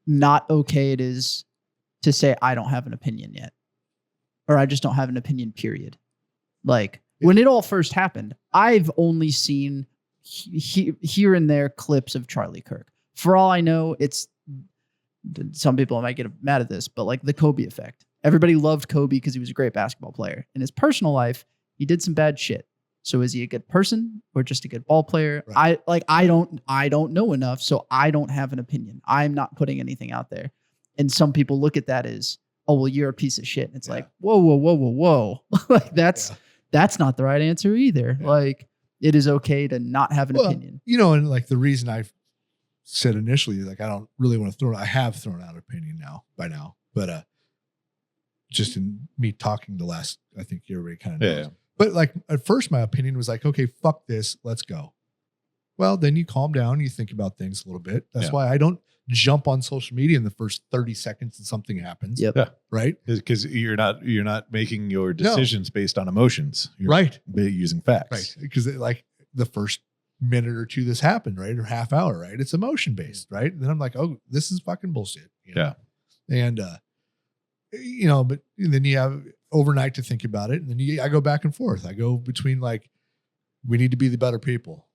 not okay it is to say I don't have an opinion yet, or I just don't have an opinion. Period. Like when it all first happened, I've only seen here and there clips of Charlie Kirk. For all I know, it's some people might get mad at this, but like the Kobe effect. Everybody loved Kobe because he was a great basketball player. In his personal life, he did some bad shit. So is he a good person or just a good ball player? Right. I don't know enough, so I don't have an opinion. I'm not putting anything out there. And some people look at that as, oh, well, you're a piece of shit. And it's like, whoa. Like that's not the right answer either. Yeah. Like it is okay to not have an opinion. And like the reason I said initially, like I don't really want to throw it. I have thrown out opinion by now, but just in me talking the last, I think everybody kind of knows. Yeah. But like at first my opinion was like, okay, fuck this. Let's go. Well, then you calm down. You think about things a little bit. That's why I don't jump on social media in the first 30 seconds that something happens. Yep. Yeah. Right. Because you're not making your decisions based on emotions. You're right. Using facts. Right. Because like the first minute or two this happened, right? Or half hour, right? It's emotion based, right? And then I'm like, oh, this is fucking bullshit. Yeah. And, but then you have overnight to think about it. And then I go back and forth. I go between like, we need to be the better people.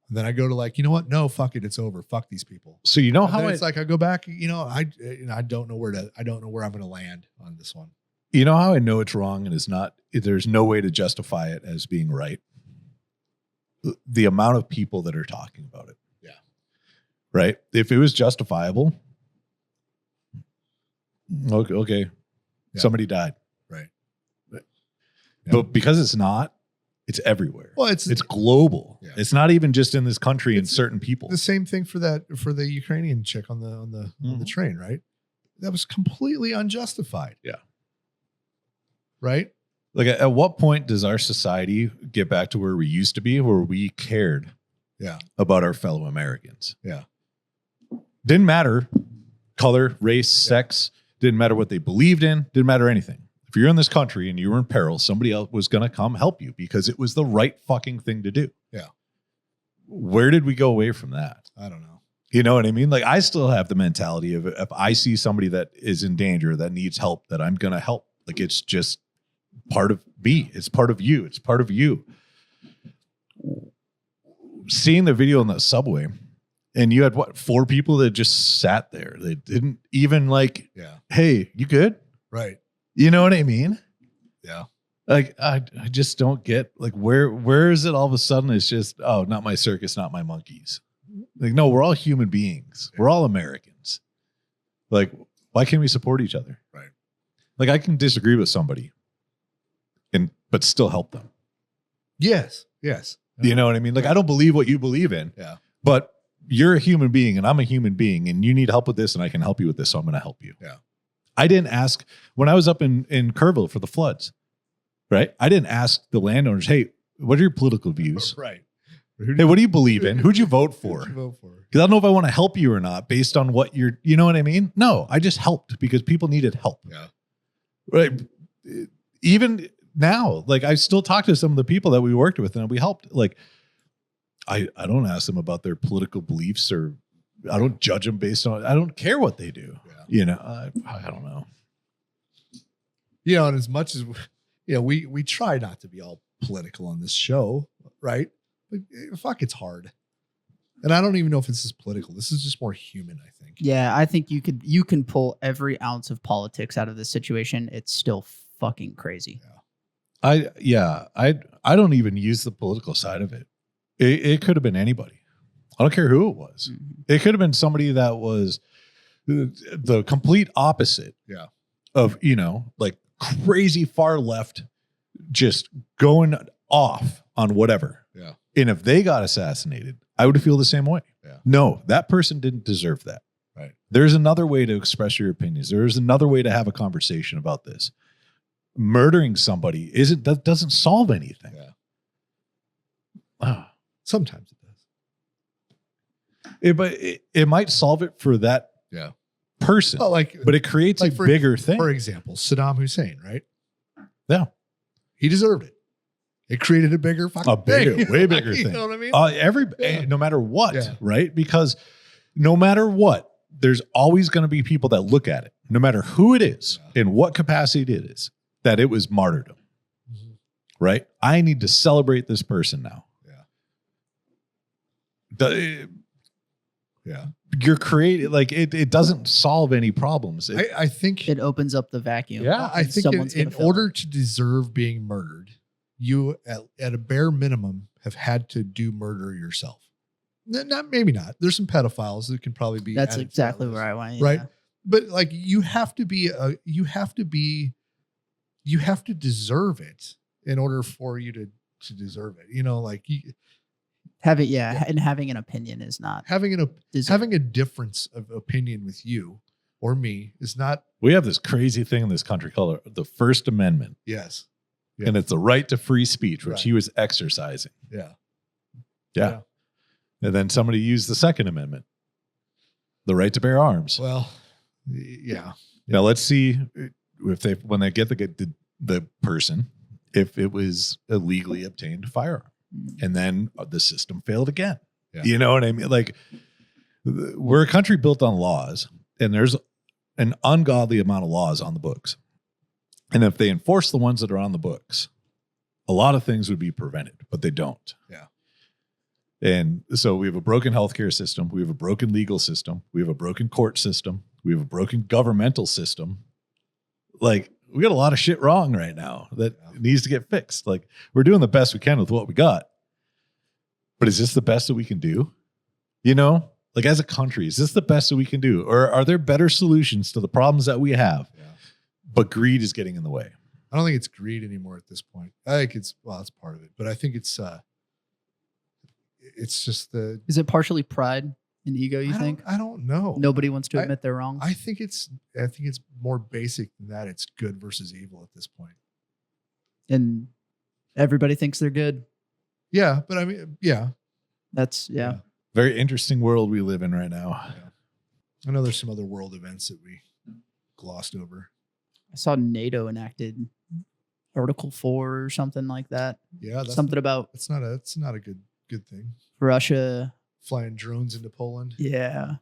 And then I go to like, you know what? No, fuck it. It's over. Fuck these people. So how it's like, I go back, I don't know where I'm going to land on this one. You know how I know it's wrong and there's no way to justify it as being right. The amount of people that are talking about it. Yeah. Right. If it was justifiable. Okay. Yeah. Somebody died. Right. Yeah. But because it's not, it's everywhere. Well, it's global. Yeah. It's not even just in this country and certain people. The same thing for the Ukrainian chick on the train, right? That was completely unjustified. Yeah. Right? Like at what point does our society get back to where we used to be, where we cared about our fellow Americans? Yeah. Didn't matter color, race, sex, didn't matter what they believed in, didn't matter anything. If you're in this country and you were in peril, somebody else was going to come help you because it was the right fucking thing to do. Yeah. Where did we go away from that? I don't know. You know what I mean? Like I still have the mentality of if I see somebody that is in danger, that needs help, that I'm going to help. Like it's just part of me. It's part of you. It's part of you. Seeing the video in the subway and you had 4 people that just sat there. They didn't even like, hey, you good? Right. You know what I mean? Yeah. Like I just don't get like where is it all of a sudden it's just, oh, not my circus, not my monkeys. Like, no, we're all human beings. We're all Americans. Like, why can't we support each other? Right. Like I can disagree with somebody but still help them. Yes. Yes. You know what I mean? Like I don't believe what you believe in. Yeah. But you're a human being and I'm a human being and you need help with this and I can help you with this. So I'm going to help you. Yeah. I didn't ask when I was up in Kerrville for the floods, right? I didn't ask the landowners, hey, what are your political views? Right. Hey, what do you believe in? Who'd you vote for? Because I don't know if I want to help you or not based on what you know what I mean? No, I just helped because people needed help. Yeah. Right. Even now, like I still talk to some of the people that we worked with and we helped. Like I don't ask them about their political beliefs or don't judge them based on. I don't care what they do. Yeah. You know, I don't know. You know, and as much as we try not to be all political on this show, right? But fuck, it's hard. And I don't even know if this is political. This is just more human, I think. Yeah, I think you can pull every ounce of politics out of this situation. It's still fucking crazy. I don't even use the political side of it. It could have been anybody. I don't care who it was. Mm-hmm. It could have been somebody that was the complete opposite. Yeah. Of, like crazy far left, just going off on whatever. Yeah. And if they got assassinated, I would feel the same way. Yeah. No, that person didn't deserve that. Right. There's another way to express your opinions. There's another way to have a conversation about this. Murdering somebody doesn't solve anything. Yeah. Sometimes it does. But it might solve it for that person. Well, but it creates a bigger thing. For example, Saddam Hussein, right? Yeah. He deserved it. It created a bigger fucking thing. Way bigger thing. You know what I mean? No matter what, right? Because no matter what, there's always going to be people that look at it, no matter who it is, in what capacity it is, that it was martyrdom. Mm-hmm. Right? I need to celebrate this person now. Yeah. You're creating, like, it doesn't solve any problems. I think it opens up the vacuum. Yeah, I think in order to deserve being murdered, you at a bare minimum have had to do murder yourself. Maybe not. There's some pedophiles that can probably be. That's exactly where I went. Right, but like you have to deserve it in order for you to deserve it. And having an opinion is not having a difference of opinion with you or me is not. We have this crazy thing in this country called the First Amendment. Yes. And it's the right to free speech, which he was exercising. Yeah. And then somebody used the Second Amendment, the right to bear arms. Well, yeah. Let's see if when they get the person, if it was a legally obtained firearm. And then the system failed again. Yeah. You know what I mean? Like, we're a country built on laws, and there's an ungodly amount of laws on the books. And if they enforce the ones that are on the books, a lot of things would be prevented, but they don't. Yeah. And so we have a broken healthcare system. We have a broken legal system. We have a broken court system. We have a broken governmental system. Like, we got a lot of shit wrong right now that needs to get fixed. Like, we're doing the best we can with what we got. But is this the best that we can do? Like, as a country, is this the best that we can do? Or are there better solutions to the problems that we have? Yeah. But greed is getting in the way. I don't think it's greed anymore at this point. I think it's part of it. But I think it's just is it partially pride and ego, you think? I don't know. Nobody wants to admit they're wrong. I think it's more basic than that. It's good versus evil at this point. And everybody thinks they're good. Yeah, but I mean, yeah. That's very interesting world we live in right now. Yeah. I know there's some other world events that we glossed over. I saw NATO enacted Article 4 or something like that. Yeah, something about it's not a good thing. Russia flying drones into Poland. Yeah.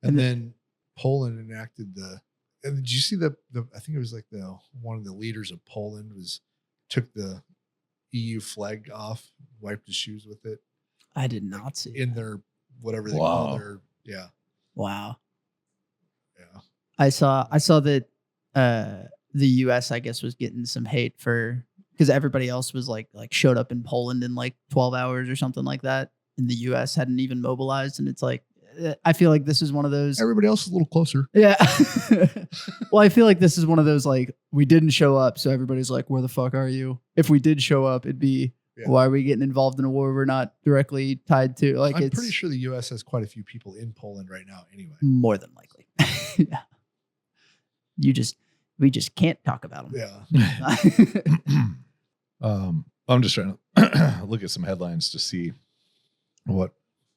And then Poland enacted and did you see the I think it was like one of the leaders of Poland took the EU flag off, wiped his shoes with it. I did not see in their whatever they call their Wow. Yeah. I saw that the US, I guess, was getting some hate because everybody else was like showed up in Poland in like 12 hours or something like that. And the US hadn't even mobilized. And it's like, I feel like this is one of those. Everybody else is a little closer. Yeah. Well, I feel like this is one of those, like, we didn't show up. So everybody's like, where the fuck are you? If we did show up, it'd be, why are we getting involved in a war we're not directly tied to? Like, I'm pretty sure the US has quite a few people in Poland right now anyway. More than likely. Yeah. We just can't talk about them. Yeah. I'm just trying to look at some headlines to see what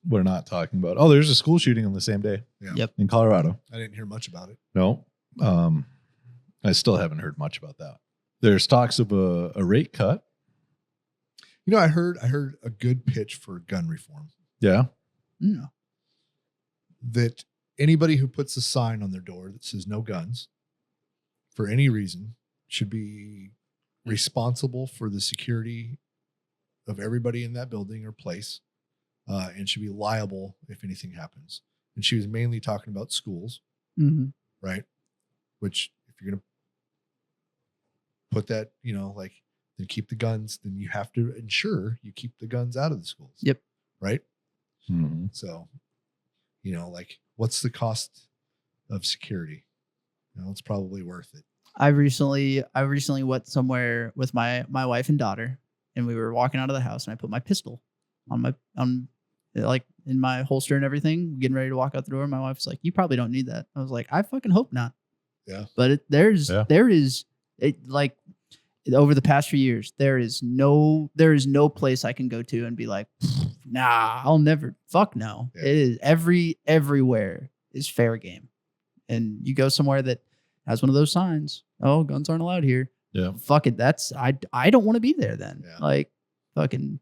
we're not talking about. Oh, there's a school shooting on the same day. Yeah. Yep. In Colorado. I didn't hear much about it. No. I still haven't heard much about that. There's talks of a rate cut. I heard a good pitch for gun reform. Yeah. Mm. that anybody who puts a sign on their door that says no guns for any reason should be responsible for the security of everybody in that building or place, and should be liable if anything happens. And she was mainly talking about schools, right? Which if you're going to put that, then keep the guns, then you have to ensure you keep the guns out of the schools. Yep. Right. Mm-hmm. So, what's the cost of security? It's probably worth it. I recently went somewhere with my wife and daughter, and we were walking out of the house, and I put my pistol on like in my holster and everything, getting ready to walk out the door. My wife's like, "You probably don't need that." I was like, "I fucking hope not." Yeah. But there is over the past few years, there is no place I can go to and be like, nah, I'll never, fuck no. Yeah. It is everywhere is fair game. And you go somewhere that has one of those signs, oh, guns aren't allowed here. Yeah. Fuck it. I don't want to be there then. Yeah. Like fucking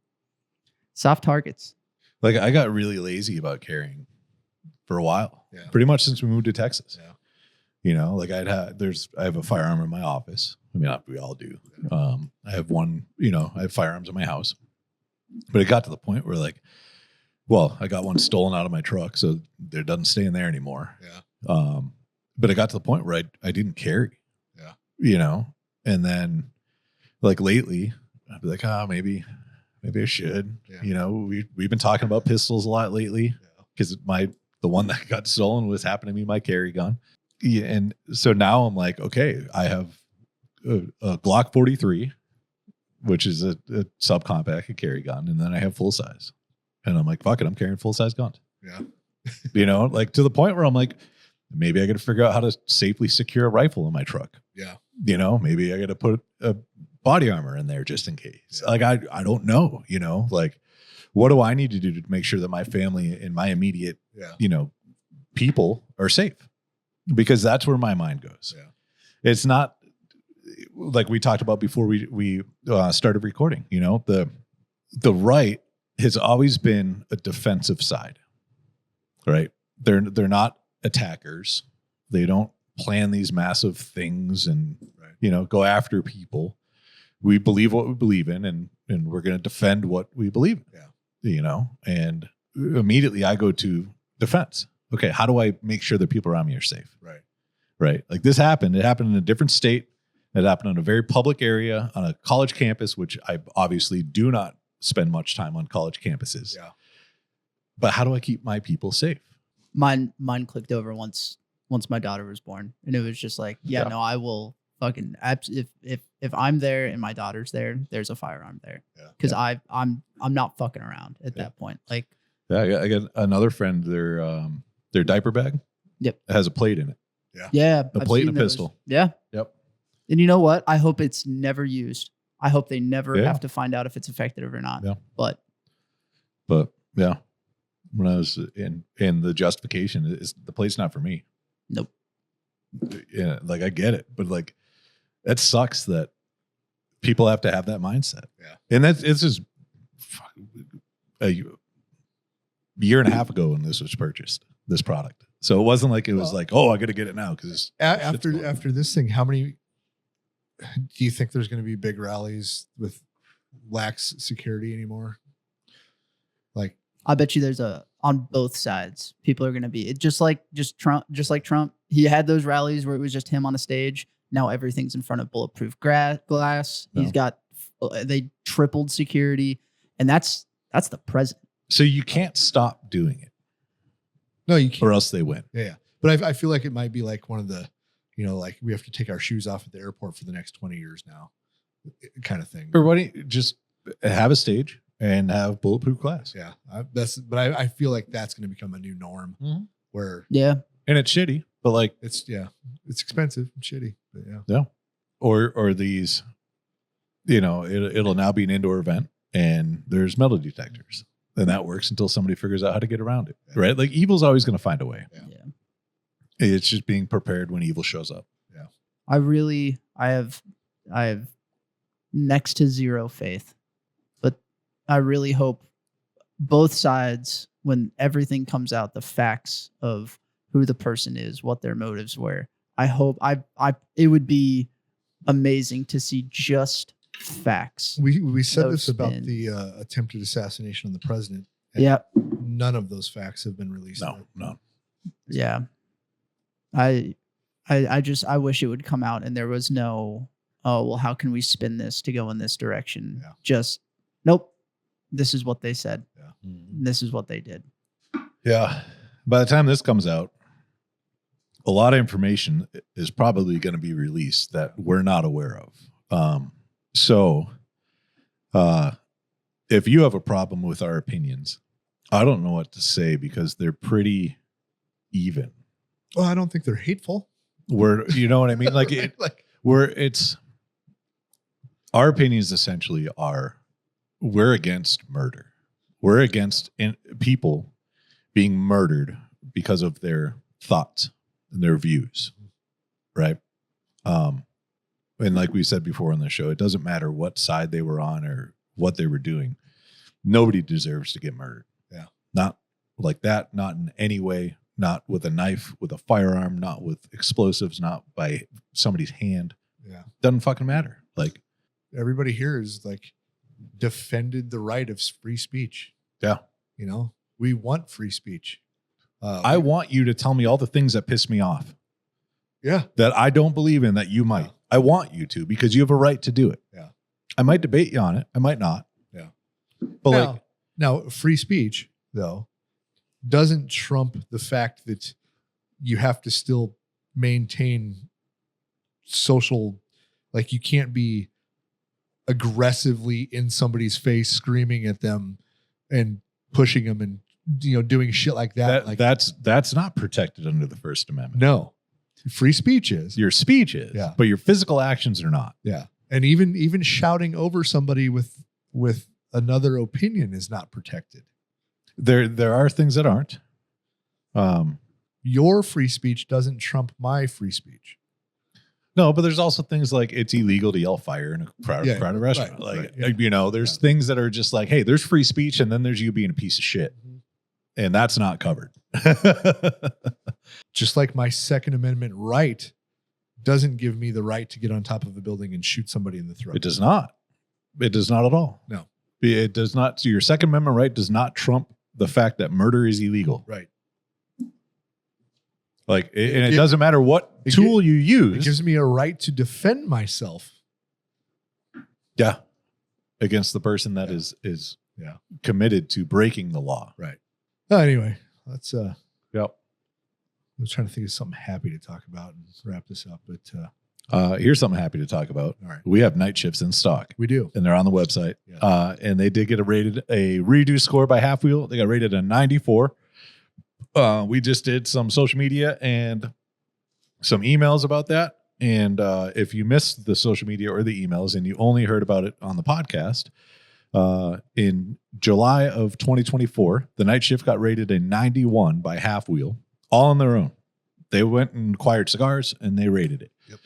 soft targets. Like I got really lazy about carrying for a while. Yeah. Pretty much since we moved to Texas. Yeah. Like I have a firearm in my office. I mean, we all do. I have one, I have firearms in my house, but it got to the point where I got one stolen out of my truck. So it doesn't stay in there anymore. Yeah. But it got to the point where I didn't carry, and then lately I'd be like, maybe I should, we've been talking about pistols a lot lately because the one that got stolen was happening to be my carry gun. Yeah, and so now I'm like, okay, I have a Glock 43, which is a subcompact, a carry gun, and then I have full size. And I'm like, fuck it, I'm carrying full size guns. Yeah. To the point where I'm like, maybe I got to figure out how to safely secure a rifle in my truck. Yeah. Maybe I got to put a body armor in there just in case. Yeah. I don't know, what do I need to do to make sure that my family and my immediate, people are safe? Because that's where my mind goes. Yeah. It's not like we talked about before we started recording. The right has always been a defensive side, right? They're not attackers. They don't plan these massive things and go after people. We believe what we believe in, and we're going to defend what we believe in. Yeah. And immediately I go to defense. Okay, how do I make sure that people around me are safe? Right. Right. Like this happened. It happened in a different state. It happened in a very public area on a college campus, which I obviously do not spend much time on college campuses. Yeah. But how do I keep my people safe? Mine clicked over once my daughter was born, and it was just like, no, I will fucking if I'm there and my daughter's there, there's a firearm there. Yeah. Because I'm not fucking around at that point. Like, I got another friend. Their diaper bag. Yep. Has a plate in it. Yeah. Yeah. A plate and a pistol. Yeah. Yep. And you know what? I hope it's never used. I hope they never have to find out if it's effective or not. Yeah. But yeah, when I was in the justification is the plate's not for me. Nope. Yeah, I get it, but that sucks that people have to have that mindset. Yeah. And it's just a year and a half ago when this was purchased, this product. So it wasn't like it was I got to get it now because after this thing, how many do you think there's going to be big rallies with lax security anymore? I bet you there's on both sides. People are going to be just like Trump. He had those rallies where it was just him on a stage. Now everything's in front of bulletproof glass. No. He's got they tripled security, and that's the president. So you can't stop doing it. No, you can't. Or else they win. Yeah. But I feel like it might be like one of the, we have to take our shoes off at the airport for the next 20 years now kind of thing. Or why don't you just have a stage and have bulletproof glass? Yeah. I feel like that's going to become a new norm where. Yeah. And it's shitty, but it's expensive and shitty, but yeah. Yeah. Or these, it'll now be an indoor event and there's metal detectors. And that works until somebody figures out how to get around it, right? Evil's always going to find a way. Yeah. It's just being prepared when evil shows up. Yeah. I have next to zero faith, but I really hope both sides, when everything comes out, the facts of who the person is, what their motives were. I hope it would be amazing to see just facts. We said No this about spin. the attempted assassination of the president. and Yeah. None of those facts have been released. No. Yeah. I wish it would come out and there was no, oh, well, how can we spin this to go in this direction? Yeah. Just, nope. This is what they said. Yeah. This is what they did. Yeah. By the time this comes out, a lot of information is probably going to be released that we're not aware of. So if you have a problem with our opinions, I don't know what to say because they're pretty even. Well, I don't think they're hateful. You know what I mean? Like, our opinions essentially are, we're against murder. We're against people being murdered because of their thoughts and their views, right? And like we said before on the show, it doesn't matter what side they were on or what they were doing. Nobody deserves to get murdered. Yeah. Not like that, not in any way, not with a knife, with a firearm, not with explosives, not by somebody's hand. Yeah. Doesn't fucking matter. Like, everybody here is like defended the right of free speech. Yeah. You know, we want free speech. I want you to tell me all the things that piss me off. Yeah. That I don't believe in that you might. Yeah. I want you to, because you have a right to do it. Yeah. I might debate you on it. I might not. Yeah. But now free speech though doesn't trump the fact that you have to still maintain social, like you can't be aggressively in somebody's face, screaming at them and pushing them and, you know, doing shit like that. That's not protected under the First Amendment. No. Free speech is. Your speech is, yeah, but your physical actions are not. Yeah. And even shouting over somebody with another opinion is not protected. There are things that aren't. Your free speech doesn't trump my free speech. No, but there's also things like it's illegal to yell fire in a crowded restaurant. You know, there's things that are just like, hey, there's free speech, and then there's you being a piece of shit. Mm-hmm. And that's not covered. Just like my Second Amendment right doesn't give me the right to get on top of a building and shoot somebody in the throat. It does not. It does not at all. No. It does not. So your Second Amendment right does not trump the fact that murder is illegal. Right. Like, and it doesn't matter what tool you use. It gives me a right to defend myself. Yeah. Against the person that is committed to breaking the law. Right. Anyway, let's Yep. I was trying to think of something happy to talk about and wrap this up, but here's something happy to talk about. All right. We have night shifts in stock. We do. And they're on the website. Yeah. And they did get a redo score by Half Wheel. They got rated a 94. We just did some social media and some emails about that. And if you missed the social media or the emails and you only heard about it on the podcast, in July of 2024, the night shift got rated a 91 by Half Wheel, all on their own. They went and acquired cigars and they rated it. Yep.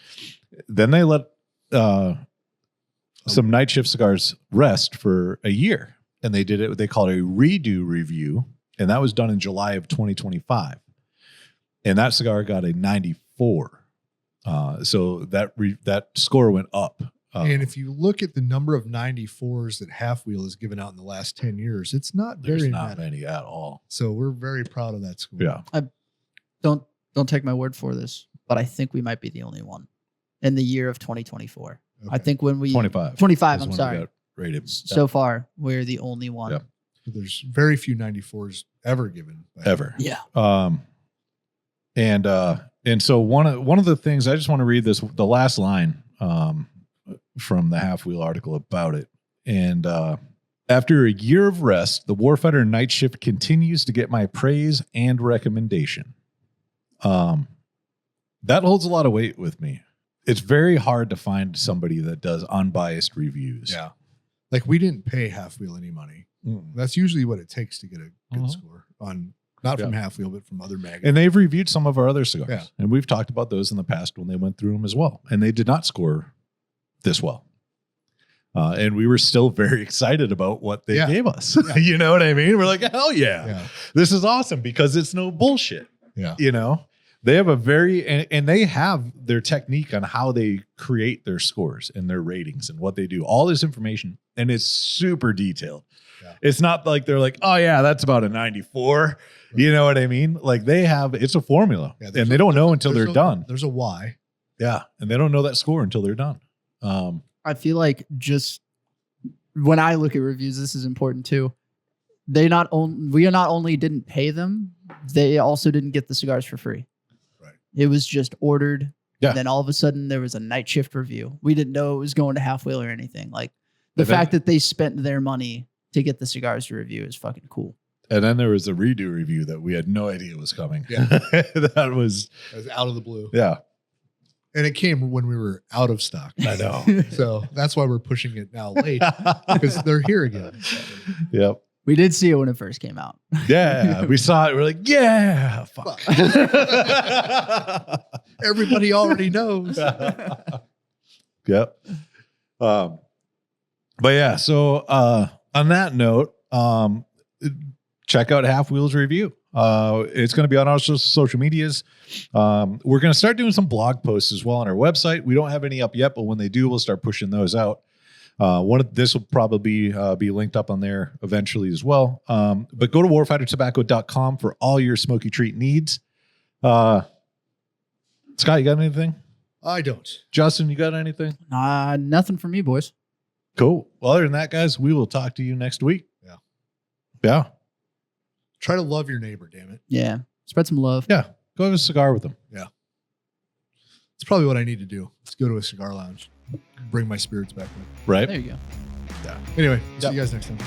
Then they let some night shift cigars rest for a year. And they did it, they call it a redo review. And that was done in July of 2025. And that cigar got a 94. So that score went up. And if you look at the number of 94s that Half Wheel has given out in the last 10 years, it's not very many at all. So we're very proud of that score. Yeah. Don't take my word for this, but I think we might be the only one in the year of 2024. Okay. I think when we 25, I'm sorry. Rated. So far, we're the only one. Yeah. There's very few 94s ever given. Ever. Yeah. And so one of the things, I just want to read the last line from the Half Wheel article about it. And after a year of rest, the Warfighter night shift continues to get my praise and recommendation. That holds a lot of weight with me. It's very hard to find somebody that does unbiased reviews. Yeah. Like, we didn't pay Half Wheel any money. That's usually what it takes to get a good score on, not from Half Wheel, but from other magazines. And they've reviewed some of our other cigars. Yeah. And we've talked about those in the past when they went through them as well. And they did not score this well. And we were still very excited about what they gave us. Yeah. You know what I mean? We're like, hell yeah. This is awesome because it's no bullshit. Yeah. You know, they have a and they have their technique on how they create their scores and their ratings and what they do, all this information. And it's super detailed. Yeah. It's not like they're like, oh yeah, that's about a 94. Right. You know what I mean? Like it's a formula and they don't know until they're done. There's a why. Yeah. And they don't know that score until they're done. I feel like just when I look at reviews, this is important too. We not only didn't pay them, they also didn't get the cigars for free. Right. It was just ordered. Yeah. And then all of a sudden there was a night shift review. We didn't know it was going to Half Wheel or anything. Like the fact that they spent their money to get the cigars to review is fucking cool. And then there was a redo review that we had no idea was coming. Yeah. that was out of the blue. Yeah. And it came when we were out of stock. I know. So that's why we're pushing it now late because they're here again. Yep. We did see it when it first came out. Yeah. We saw it. We're like, yeah. Fuck. Everybody already knows. Yep. But yeah. So on that note, check out Half Wheel's review. It's going to be on our social medias. We're going to start doing some blog posts as well on our website. We don't have any up yet, but when they do, we'll start pushing those out. This will probably be linked up on there eventually as well. But go to warfightertobacco.com for all your smoky treat needs. Scott, you got anything? I don't. Justin, you got anything? Nothing for me, boys. Cool. Well, other than that, guys, we will talk to you next week. Yeah. Yeah. Try to love your neighbor, damn it. Yeah. Spread some love. Yeah. Go have a cigar with them. Yeah. It's probably what I need to do. Let's go to a cigar lounge. Bring my spirits back with. Right. There you go. Yeah. Anyway, see you guys next time.